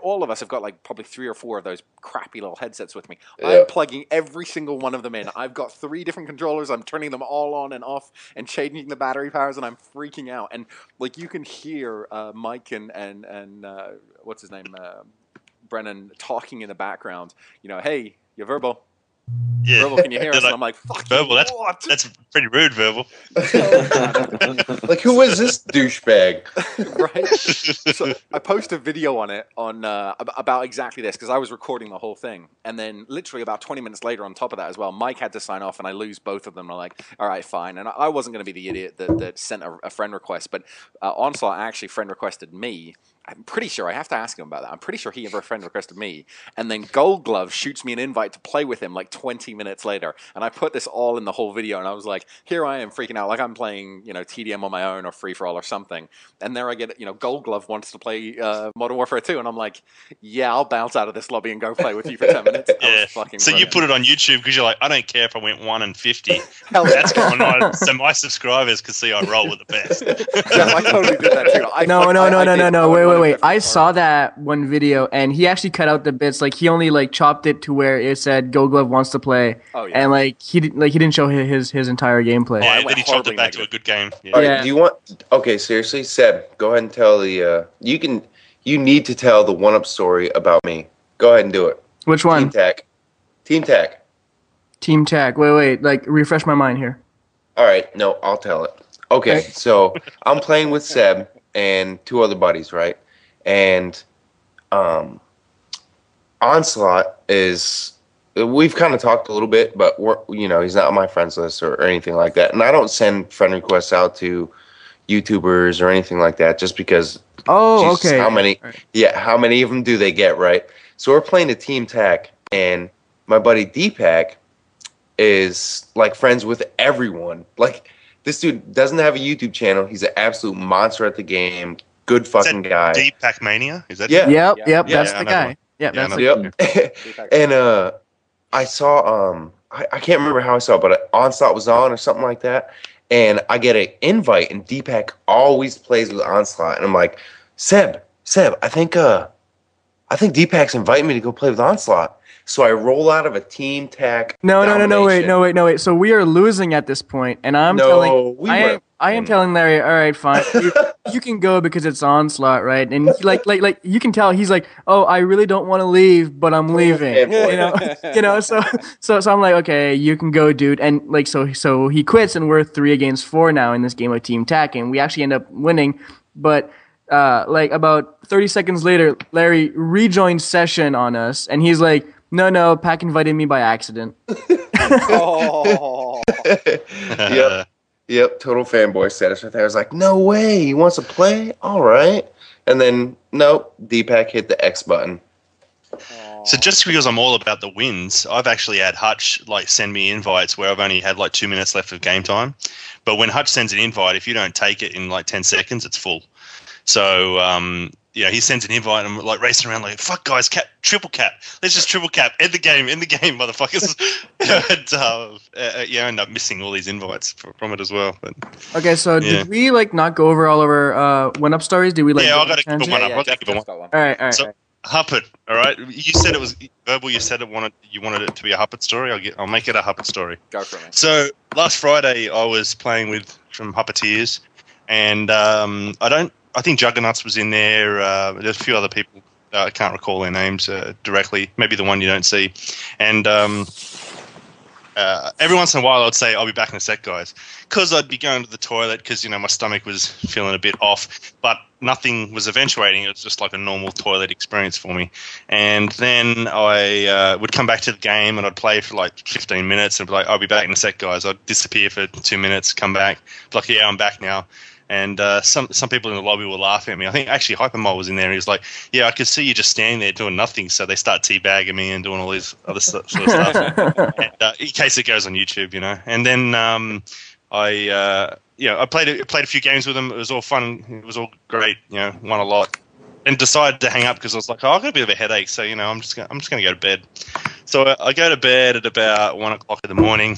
all of us have got like probably 3 or 4 of those crappy little headsets with me. Yeah. I'm plugging every single one of them in. I've got 3 different controllers. I'm turning them all on and off and changing the battery powers, and I'm freaking out. And like you can hear Mike and what's his name, Brennan talking in the background. "Hey, you're Verbal. Yeah. Verbal, can you hear us?" And I'm like, "Fuck Verbal, you, what?" that's pretty rude, Verbal. Like, who is this douchebag? Right? So I posted a video on it about exactly this because I was recording the whole thing, and then literally about 20 minutes later, on top of that as well, Mike had to sign off, and I lose both of them. I'm like, "All right, fine." And I wasn't going to be the idiot that sent a friend request, but Onslaught actually friend requested me. I'm pretty sure I have to ask him about that. I'm pretty sure he ever friend requested me, and then Gold Glove shoots me an invite to play with him like 20 minutes later, and I put this all in the whole video, and I was like, here I am freaking out like I'm playing TDM on my own or free for all or something, and there I get Gold Glove wants to play Modern Warfare 2, and I'm like, yeah, I'll bounce out of this lobby and go play with you for 10 minutes. Yeah. Fucking So brilliant. you put it on YouTube because you're like, I don't care if I went 1 and 50. Hell yeah. That's going on. So my subscribers can see I roll with the best. Yeah, I totally did that too. No. Wait. I saw that. that one video, and he actually cut out the bits. Like he only chopped it to where it said "Gold Glove wants to play," Oh, yeah. and he didn't show his entire gameplay. Yeah, I then went he chopped horribly it back to a negative. good game. Yeah. All right, Yeah. do you want? Okay, seriously, Seb, go ahead and tell the. You need to tell the one-up story about me. Go ahead and do it. Which one? Team Tac. Team Tag. Wait. Refresh my mind here. All right, no, I'll tell it. Okay, so I'm playing with Seb and 2 other buddies, right? And Onslaught is. We've kind of talked a little bit, but he's not on my friends list or anything like that. And I don't send friend requests out to YouTubers or anything like that, just because. Oh, Jesus, okay. How many? Right. Yeah, how many of them do they get, right? So we're playing a Team Tac, and my buddy Deepak is friends with everyone. This dude doesn't have a YouTube channel. He's an absolute monster at the game. Good fucking guy. Deep Pack Mania? Is that Yeah. Yep. Yeah, That's I the know guy. one. Yeah, that's I the know. Yep. And I saw I can't remember how I saw it, but Onslaught was on or something like that. And I get an invite, and Deepak always plays with Onslaught, and I'm like, Seb, I think Deepak's inviting me to go play with Onslaught. So I roll out of a Team Tac. No, wait. So we are losing at this point, and I am telling Larry, all right, fine, you can go because it's Onslaught, right? And he, you can tell he's like, oh, I really don't want to leave, but I'm leaving, So I'm like, okay, you can go, dude, and so he quits, and we're 3 against 4 now in this game of Team Tac, and we actually end up winning, but. About 30 seconds later, Larry rejoined session on us, and he's like, no, Pac invited me by accident. Oh. Yep, total fanboy status right there. I was like, no way, he wants to play? All right. And then, nope, Deepak hit the X button. So just because I'm all about the wins, I've actually had Hutch send me invites where I've only had 2 minutes left of game time. But when Hutch sends an invite, if you don't take it in 10 seconds, it's full. So, he sends an invite and I'm racing around fuck guys, triple cap. Let's just triple cap. End the game, motherfuckers. And I end up missing all these invites from it as well. But, okay, so did we not go over all of our one-up stories? Did we I got to keep it one up. Jeff got one. All right. So Huppet, all right. You said it was verbal. You said you wanted it to be a Huppet story. I'll make it a Huppet story. Go for it. So last Friday, I was playing with some Huppeteers, and I think Juggernauts was in there. There's a few other people. I can't recall their names directly. Maybe the one you don't see. And every once in a while, I'd say, "I'll be back in a sec, guys," because I'd be going to the toilet because my stomach was feeling a bit off, but nothing was eventuating. It was just like a normal toilet experience for me. And then I would come back to the game and I'd play for like 15 minutes and be like, "I'll be back in a sec, guys." I'd disappear for 2 minutes, come back, be like, "Yeah, I'm back now." And some people in the lobby were laughing at me. I think actually Hypermole was in there. And he was like, "Yeah, I could see you just standing there doing nothing." So they start teabagging me and doing all this other sort of stuff. And, in case it goes on YouTube, And then I played a few games with them. It was all fun. It was all great. Won a lot. And decided to hang up because I was like, I've got a bit of a headache. So I'm just gonna go to bed. So I go to bed at about 1 o'clock in the morning.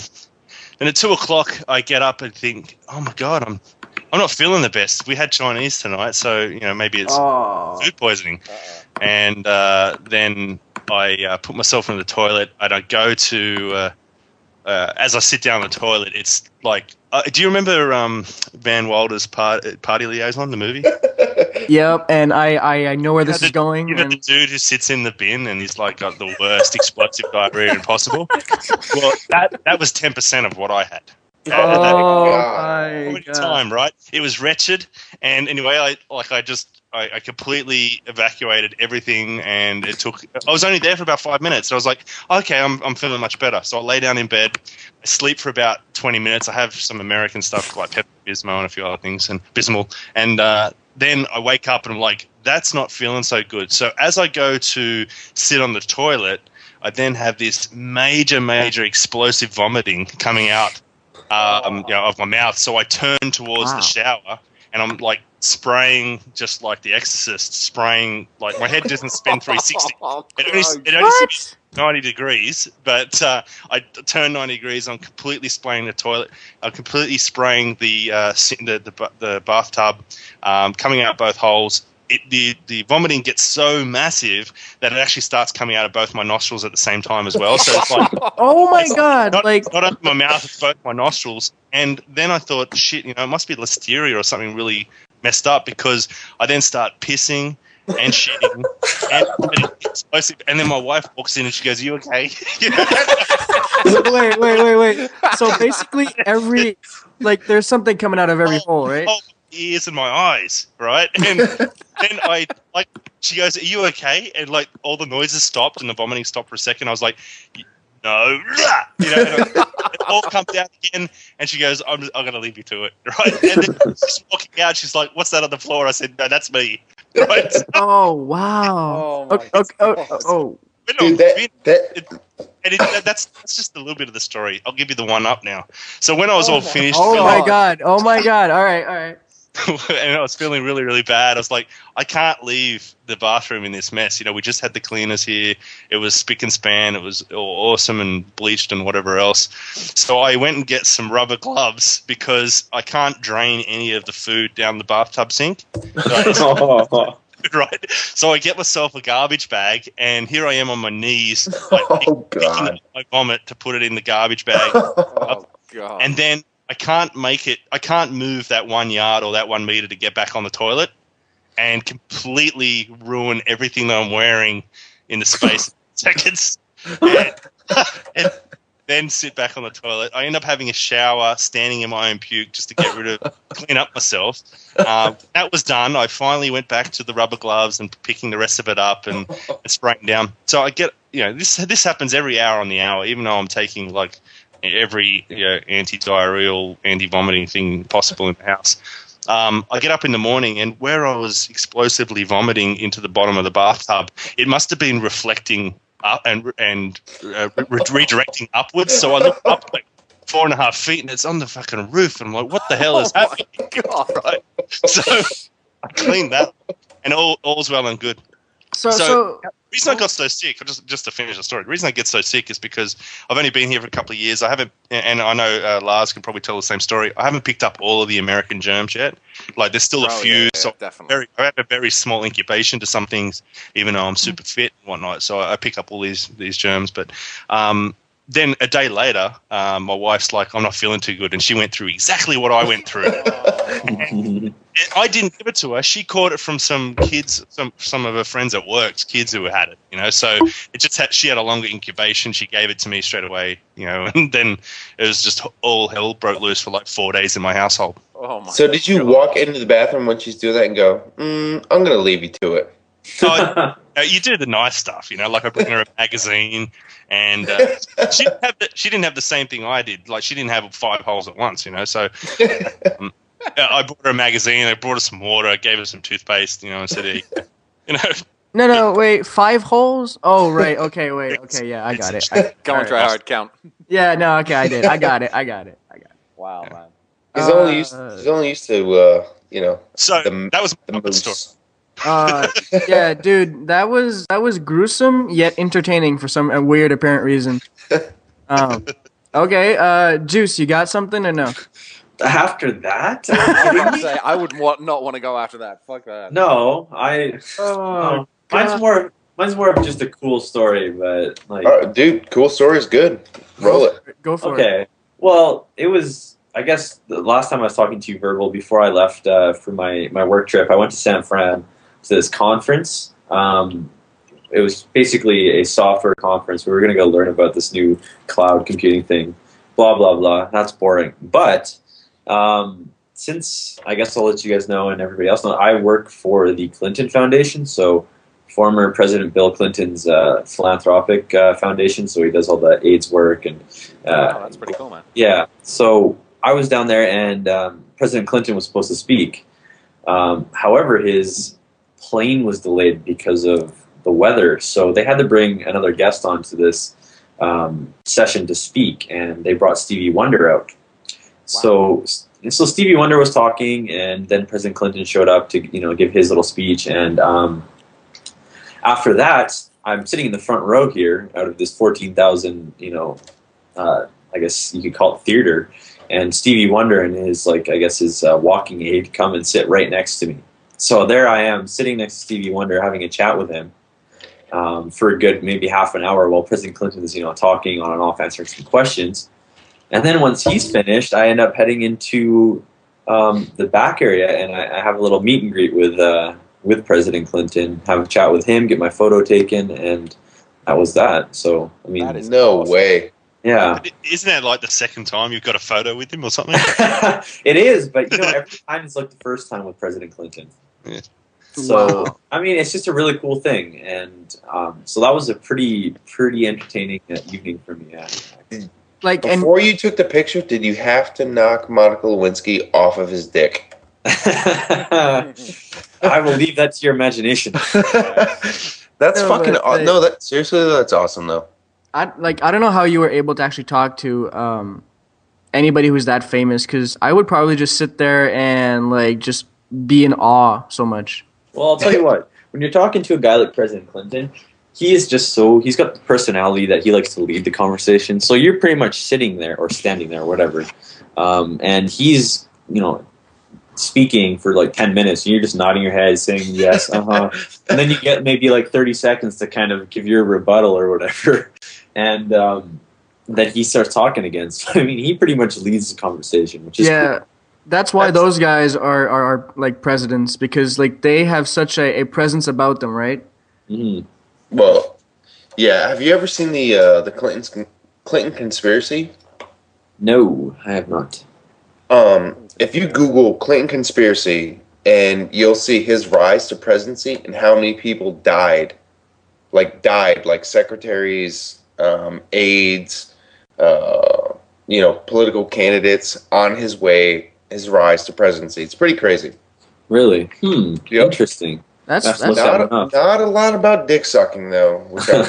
And at 2 o'clock, I get up and think, "Oh my God, I'm not feeling the best. We had Chinese tonight, so maybe it's food poisoning." And then I put myself in the toilet, and I go to as I sit down in the toilet, it's like, do you remember Van Wilder's Party Liaison, the movie? Yep, and I know where this is going. The dude who sits in the bin and he's like got the worst explosive diarrhea possible. Well, that was 10% of what I had. My God. Time, right? It was wretched, and anyway, I completely evacuated everything, and I was only there for about 5 minutes. So I was like, okay, I'm feeling much better. So I lay down in bed, I sleep for about 20 minutes. I have some American stuff like Pepto-Bismol and a few other things, and Bismol, and then I wake up and I'm like, that's not feeling so good. So as I go to sit on the toilet, I then have this major explosive vomiting coming out of my mouth. So I turn towards the shower, and I'm like spraying just like The Exorcist, spraying like my head doesn't spin 360. It only spins 90 degrees, but I turn 90 degrees. I'm completely spraying the toilet. I'm completely spraying the bathtub, coming out both holes. The vomiting gets so massive that it actually starts coming out of both my nostrils at the same time as well. So it's like, oh my God, not out my mouth, it's both my nostrils. And then I thought, shit, it must be listeria or something really messed up, because I then start pissing and shitting and it's explosive. And then my wife walks in and she goes, "You okay?" Wait. So basically there's something coming out of every hole, right? Ears and my eyes, right? And then she goes, "Are you okay?" And like all the noises stopped and the vomiting stopped for a second. I was like, "No," and it all comes out again. And she goes, I'm going to leave you to it, right? And then she's walking out. She's like, "What's that on the floor?" I said, "No, that's me." Right? Oh wow! Oh. Dude, That's just a little bit of the story. I'll give you the one up now. So when I was all finished, oh my god! All right. And I was feeling really, really bad. I was like, I can't leave the bathroom in this mess. We just had the cleaners here. It was spick and span. It was awesome and bleached and whatever else. So I went and get some rubber gloves because I can't drain any of the food down the bathtub sink. Right. So I get myself a garbage bag, and here I am on my knees, picking up my vomit to put it in the garbage bag. Oh, God. And then I can't move that 1 yard or that 1 meter to get back on the toilet, and completely ruin everything that I'm wearing in the space of seconds. And then sit back on the toilet. I end up having a shower, standing in my own puke just to clean up myself. That was done. I finally went back to the rubber gloves and picking the rest of it up and spraying down. So I get, this happens every hour on the hour, even though I'm taking like every anti-diarrheal, anti-vomiting thing possible in the house. I get up in the morning, and where I was explosively vomiting into the bottom of the bathtub, it must have been reflecting up and redirecting upwards. So I look up like 4.5 feet, and it's on the fucking roof, and I'm like, what the hell is happening? God, right? So I cleaned that, and all's well and good. So reason I got so sick, just to finish the story, the reason I get so sick is because I've only been here for a couple of years. I haven't, and I know Lars can probably tell the same story. I haven't picked up all of the American germs yet. Like, there's still a few. So definitely. I have a very small incubation to some things, even though I'm super fit and whatnot. So I pick up all these germs. But then a day later, my wife's like, I'm not feeling too good. And she went through exactly what I went through. And I didn't give it to her. She caught it from some kids, some of her friends at work, kids who had it, So it just she had a longer incubation. She gave it to me straight away, and then it was just all hell broke loose for like 4 days in my household. Oh my! So did you walk into the bathroom when she's doing that and go, I'm going to leave you to it? So you do the nice stuff, like I bring her a magazine, and she didn't have the same thing I did. Like, she didn't have 5 holes at once, So I brought her a magazine. I brought her some water. I gave her some toothpaste, and said, No, wait, 5 holes? Oh, right. Okay, wait. Okay, yeah, I got it. Go on, try hard, count. Yeah, no, okay, I did. I got it. Wow, man. He's only used to, So the, that was the my moose. story. Yeah, dude, that was gruesome yet entertaining for some weird apparent reason. Okay, Juice, you got something or no? After that? I would not want to go after that. Fuck that. No, Oh, mine's more of just a cool story, but like. Dude, cool story is good. Roll it. Go for it. Okay. Well, it was, I guess, the last time I was talking to you, Verbal, before I left for my work trip, I went to San Fran to this conference. It was basically a software conference. We were going to go learn about this new cloud computing thing. Blah, blah, blah. That's boring. But since, I guess I'll let you guys know and everybody else know, I work for the Clinton Foundation, so former President Bill Clinton's philanthropic foundation, so he does all the AIDS work. And that's pretty cool, man. Yeah, so I was down there, and President Clinton was supposed to speak. However, his plane was delayed because of the weather, so they had to bring another guest onto this session to speak, and they brought Stevie Wonder out. Wow. So Stevie Wonder was talking, and then President Clinton showed up to give his little speech, and after that, I'm sitting in the front row here out of this 14,000, I guess you could call it theater, and Stevie Wonder and his his walking aide come and sit right next to me. So there I am sitting next to Stevie Wonder having a chat with him for a good maybe half an hour while President Clinton is talking on and off, answering some questions. And then once he's finished, I end up heading into the back area, and I have a little meet and greet with President Clinton, have a chat with him, get my photo taken, and that was that. So, I mean, That is no awesome. way. Yeah. Isn't that like the second time you've got a photo with him or something? It is, but every time it's like the first time with President Clinton. Yeah. So, Wow. I mean, it's just a really cool thing, and so that was a pretty entertaining evening for me. Yeah. Before you took the picture, did you have to knock Monica Lewinsky off of his dick? I will leave that to your imagination. That's No, fucking but seriously, that's awesome though. I don't know how you were able to actually talk to anybody who's that famous, because I would probably just sit there and just be in awe so much. Well, I'll tell you what. When you're talking to a guy like President Clinton, he is just he's got the personality that he likes to lead the conversation. So you're pretty much sitting there or standing there, or whatever, and he's speaking for like 10 minutes, and you're just nodding your head, saying yes, and then you get maybe like 30 seconds to kind of give your rebuttal or whatever, and then he starts talking again. So I mean, he pretty much leads the conversation, which is cool. That's why those guys are like presidents, because they have such a presence about them, right? Mm-hmm. Well, yeah. Have you ever seen the Clinton conspiracy? No, I have not. If you Google Clinton conspiracy, and you'll see his rise to presidency and how many people died, like secretaries, aides, political candidates on his rise to presidency. It's pretty crazy. Really? Yep. Interesting. That's Not Not a lot about dick sucking though. Which all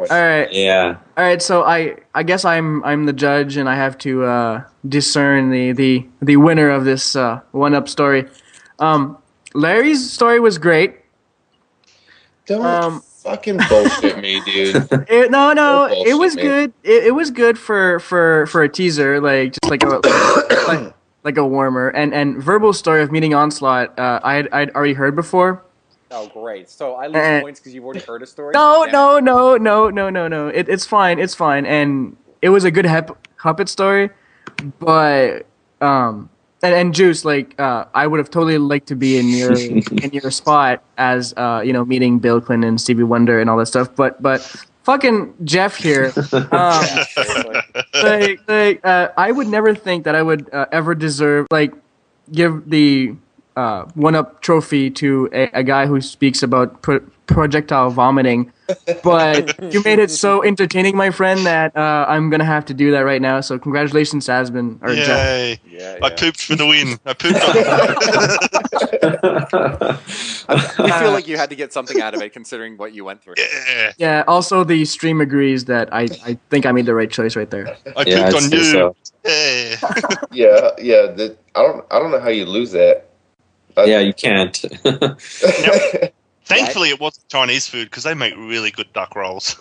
right. Yeah. All right, so I guess I'm the judge, and I have to discern the winner of this one-up story. Larry's story was great. Don't Fucking bullshit me, dude. No, Don't it was bullshit me. good. It was good for a teaser, like just like a like a warmer. And verbal story of meeting Onslaught, I'd already heard before. Oh, great. So I lose points because you've already heard a story? No, Damn it. no. It's fine. It's fine. And it was a good Huppet story, but and Juice, like I would have totally liked to be in your spot as meeting Bill Clinton and Stevie Wonder and all that stuff. But fucking Jeff here, Yeah, seriously. I would never think that I would ever deserve give the 1-up trophy to a guy who speaks about projectile vomiting. But you made it so entertaining, my friend, that I'm going to have to do that right now. So congratulations, Sasben. Or Jeff. Yay. Yeah, I pooped for the win. I pooped on You feel like you had to get something out of it, considering what you went through. Yeah. Yeah, also the stream agrees that I think I made the right choice right there. I pooped Yeah, I'd on say you. so. Yeah. Yeah. I don't know how you lose that. Yeah, you can't. Thankfully, it wasn't Chinese food because they make really good duck rolls.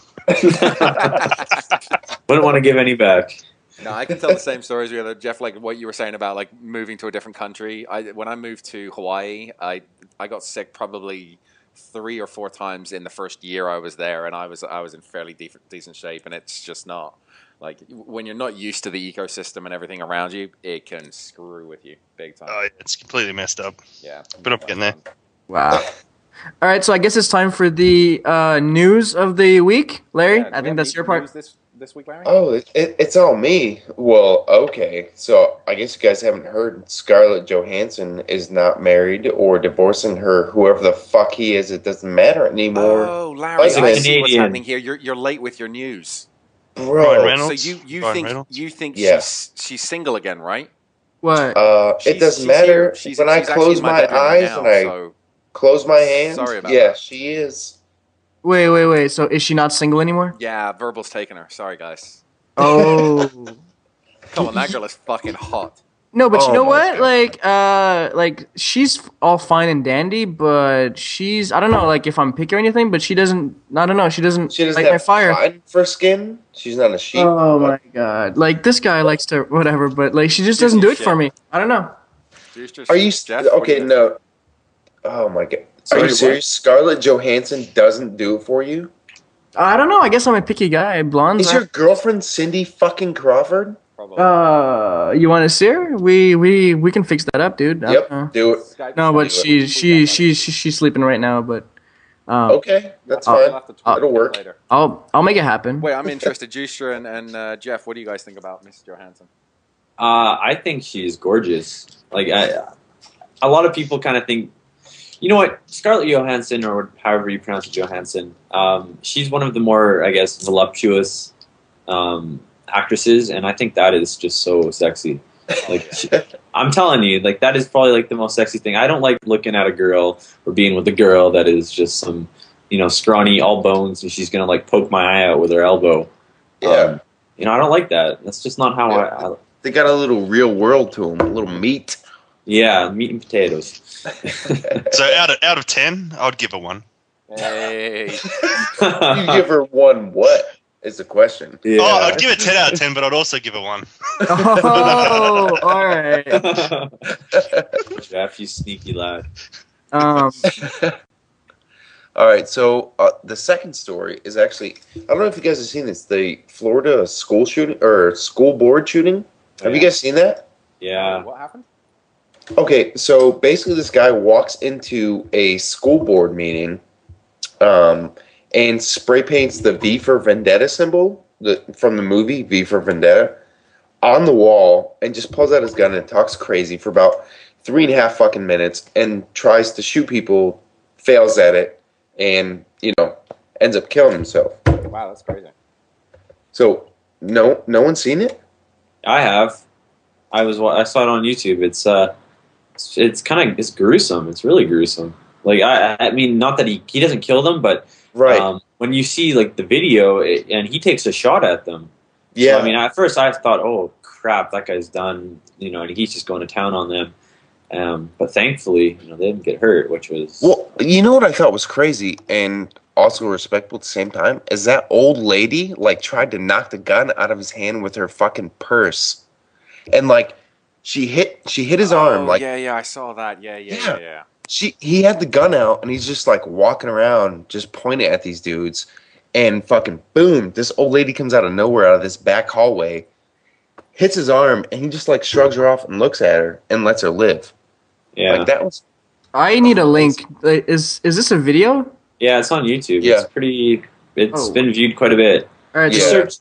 Wouldn't want to give any back. No, I can tell the same stories with Jeff, like what you were saying about like moving to a different country. When I moved to Hawaii, I got sick probably 3 or 4 times in the first year I was there, and I was in fairly decent shape, and it's just not. Like, when you're not used to the ecosystem and everything around you, it can screw with you big time. Oh, yeah, it's completely messed up. Yeah. But I'm getting there. Wow. All right, so I guess it's time for the news of the week. Larry, Yeah, I think that's your part. news this week, Larry? Oh, it's all me. Well, okay. So I guess you guys haven't heard Scarlett Johansson is not married or divorcing her, whoever the fuck he is. It doesn't matter anymore. Oh, Larry, He's a I see what's Canadian. happening here. You're late with your news. Ryan Bro. Reynolds. So you Ryan think Reynolds? Yeah. she's single again, right? What? It doesn't She's matter. here. She's When I actually close in my bedroom eyes now, and I so close my hands, Sorry about yeah, that. she is. Wait. So is she not single anymore? yeah, Verbal's taking her. Sorry, guys. Oh. Come on, that girl is fucking hot. No, but you Oh know my what? God. Like she's all fine and dandy, but I don't know, like if I'm picky or anything, but she doesn't She doesn't light my have fire. fine for skin. She's not a sheep. Oh my god! Like this guy likes to whatever, but like she just doesn't do it for me. I don't know. Juicetra, Are you Jeff, what do okay? you think? No. Oh my god. Are Sorry, you what? serious? Scarlett Johansson doesn't do it for you? I don't know. I guess I'm a picky guy. Blondes. Is your girlfriend Cindy fucking Crawford? Probably. You want to see her? We can fix that up, dude. Yep, do it. Skype No, but is funny. she's sleeping right now. But Okay, that's We'll fine. have to talk It'll work. later. I'll make it happen. Wait, I'm interested. Juicetra and Jeff, what do you guys think about Miss Johansson? I think she's gorgeous. Like a lot of people kind of think, you know what, Scarlett Johansson, or however you pronounce it, Johansson. She's one of the more, I guess, voluptuous actresses, and I think that is just so sexy. Like, I'm telling you, like that is probably like the most sexy thing. I don't like looking at a girl or being with a girl that is just some, scrawny, all bones, and she's gonna like poke my eye out with her elbow. Yeah. I don't like that. That's just not how I They got a little real world to them, a little meat. yeah, meat and potatoes. So out of 10, I would give her 1. Hey. You give her one what is the question. Yeah. Oh, I'd give it 10 out of 10, but I'd also give her 1. Oh, all right. Jeff, you sneaky lad. All right, so the second story is actually, I don't know if you guys have seen this, the Florida school shooting or school board shooting. Have you guys seen that? Yeah. What happened? Okay, so basically this guy walks into a school board meeting and spray paints the V for Vendetta symbol from the movie V for Vendetta on the wall and just pulls out his gun and talks crazy for about 3.5 fucking minutes and tries to shoot people, fails at it, and, ends up killing himself. Wow, that's crazy. So, no one's seen it? I have. I saw it on YouTube. It's gruesome. It's really gruesome. Like I mean, not that he doesn't kill them, but Right. when you see like the video and he takes a shot at them. Yeah. So, I mean, at first I thought, oh crap, that guy's done. And he's just going to town on them. But thankfully, they didn't get hurt, which was Well, you know what I thought was crazy and also respectful at the same time is that old lady like tried to knock the gun out of his hand with her fucking purse, and like she hit his arm like yeah, I saw that. Yeah. he had the gun out and he's just like walking around just pointing at these dudes, and fucking boom, this old lady comes out of nowhere out of this back hallway, hits his arm, and he just like shrugs her off and looks at her and lets her live. yeah. Like that was I need a link. Is this a video? Yeah, it's on YouTube. Yeah. It's been viewed quite a bit. All right, Just Yeah. search.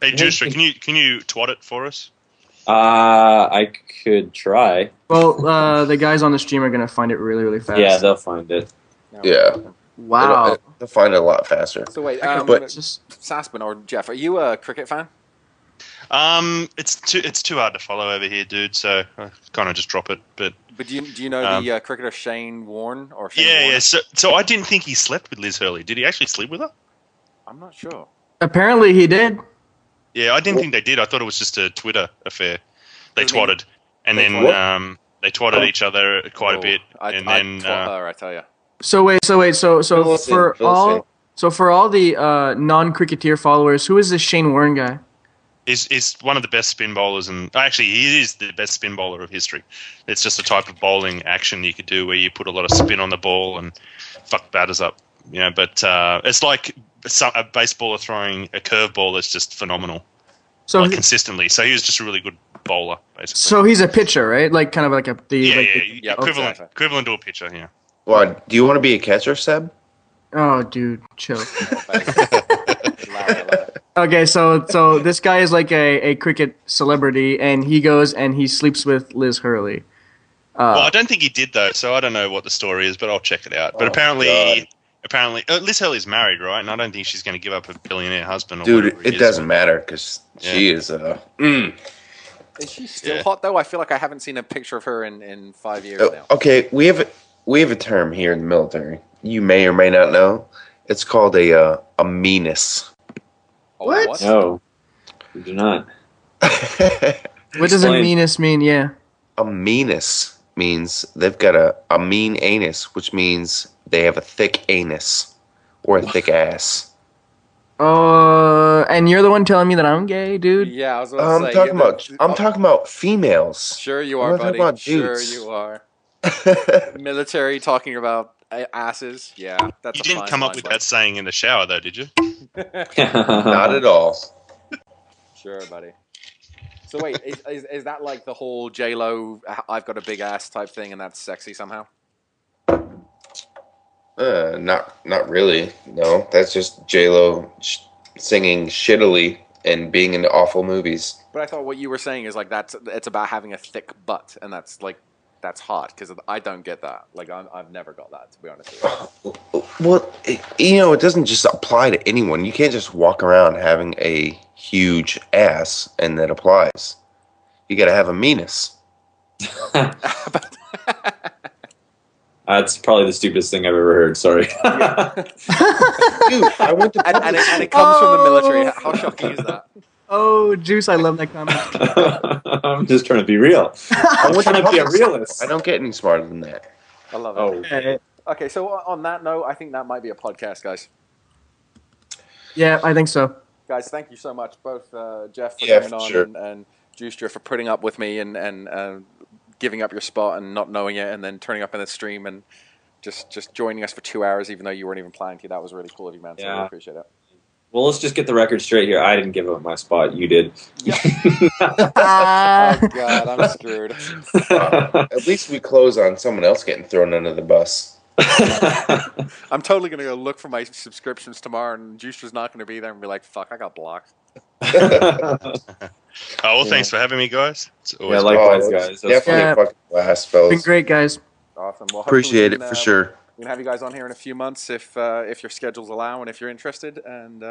Hey, Juicetra, can you twat it for us? I could try. well, the guys on the stream are gonna find it really, really fast. Yeah, they'll find it. yeah. Wow. They'll find it a lot faster. So wait, But- Just Sasben or Jeff, are you a cricket fan? It's too hard to follow over here, dude. So I kind of just drop it. But But do you know the cricketer Shane Warne or Shane yeah. Warne? So I didn't think he slept with Liz Hurley. Did he actually sleep with her? I'm not sure. apparently he did. Yeah, I didn't think they did. I thought it was just a Twitter affair. They What do you mean? twatted, and They then they twatted each other quite a bit, and I'd then twat her, I tell you. So wait, so Fill us in, for fill us in. all the non-cricketer followers, who is this Shane Warne guy? is one of the best spin bowlers, and actually he is the best spin bowler of history. It's just a type of bowling action you could do where you put a lot of spin on the ball and fuck batters up. But it's like a baseballer throwing a curveball that's just phenomenal, So like consistently. So he was just a really good bowler, basically. so he's a pitcher, right? Like kind of like a Yeah, Equivalent to a pitcher. Yeah. Well, do you want to be a catcher, Seb? Oh, dude, chill. Larry. Okay, so this guy is like a cricket celebrity, and he goes and he sleeps with Liz Hurley. Well, I don't think he did though, so I don't know what the story is, but I'll check it out. But apparently, Liz Hurley's married, right? And I don't think she's going to give up a billionaire husband. Or Dude, whatever he it is. doesn't matter because she is Is she still hot though? I feel like I haven't seen a picture of her in 5 years now. Okay, we have a term here in the military. You may or may not know. It's called a meaness. Oh, What? No, we do not. What does a Explain. meanest mean? Yeah. A meaness means they've got a mean anus, which means they have a thick anus or a thick ass. And you're the one telling me that I'm gay, dude. Yeah, I was about to I'm say. talking about females. Sure you I'm are, not talking buddy. about Sure dudes. you are. Military talking about asses. Yeah, that's You a didn't fine come up line, with buddy. that saying in the shower, though, did you? Not at all. Sure, buddy. So wait, is that like the whole J-Lo, I've got a big ass type thing, and that's sexy somehow? Not really. No, that's just J-Lo singing shittily and being in awful movies. But I thought what you were saying is like it's about having a thick butt, and that's hot because I don't get that. Like I've never got that, to be honest with you. Well, it doesn't just apply to anyone. You can't just walk around having a huge ass and that applies. You got to have a meanness. That's probably the stupidest thing I've ever heard. Sorry. Dude, I went to And it comes from the military. How shocking is that? Oh, Juice, I love that comment. I'm just trying to be real. I'm trying to be a public realist. I don't get any smarter than that. I love it. Oh, Okay. Okay, so on that note, I think that might be a podcast, guys. Yeah, I think so. Guys, thank you so much, both Jeff for Yeah, coming for on sure. and Juicetra for putting up with me and giving up your spot and not knowing it, and then turning up in the stream and just joining us for 2 hours, even though you weren't even planning to. That was really cool of you, man. So I Yeah. really appreciate it. well, let's just get the record straight here. I didn't give up my spot. You did. Oh God, I'm screwed. At least we close on someone else getting thrown under the bus. I'm totally gonna go look for my subscriptions tomorrow, and Juicetra's not gonna be there, and be like, "Fuck, I got blocked." Oh, well, thanks for having me, guys. It's Yeah, always likewise, Oh, guys. it's That was definitely fun. a fucking blast, Been fellas. great, guys. Awesome. Well, hopefully Appreciate we it can, for sure. We can have you guys on here in a few months if your schedules allow and if you're interested. And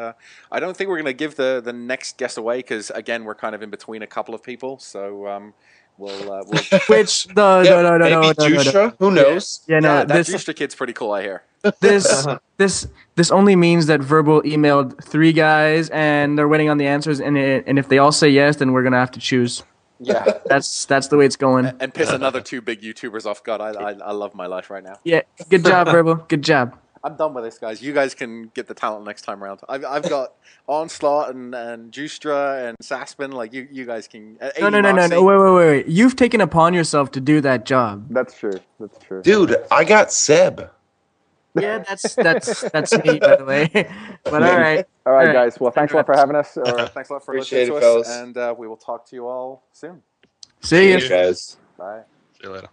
I don't think we're going to give the next guest away because, again, we're kind of in between a couple of people. So we'll Which no, Maybe no. Juicetra? Who knows? Yeah, no. yeah, that This Juicetra kid's pretty cool, I hear. this only means that Verbal emailed 3 guys and they're waiting on the answers. And if they all say yes, then we're gonna have to choose. Yeah. That's the way it's going. And piss another 2 big YouTubers off. God, I love my life right now. Yeah, good job, Verbal. Good job. I'm done with this, guys. You guys can get the talent next time around. I've got Onslaught and Juicetra and Sasben. Like you guys can. No. Wait. You've taken upon yourself to do that job. That's true. That's true. Dude, I got Seb. Yeah, that's me, by the way. But all right. All right, guys. Well, thanks a lot for having us. Thanks a lot for Appreciate listening it, to us. fellas. And we will talk to you all soon. See you. Thanks, guys. Bye. See you later.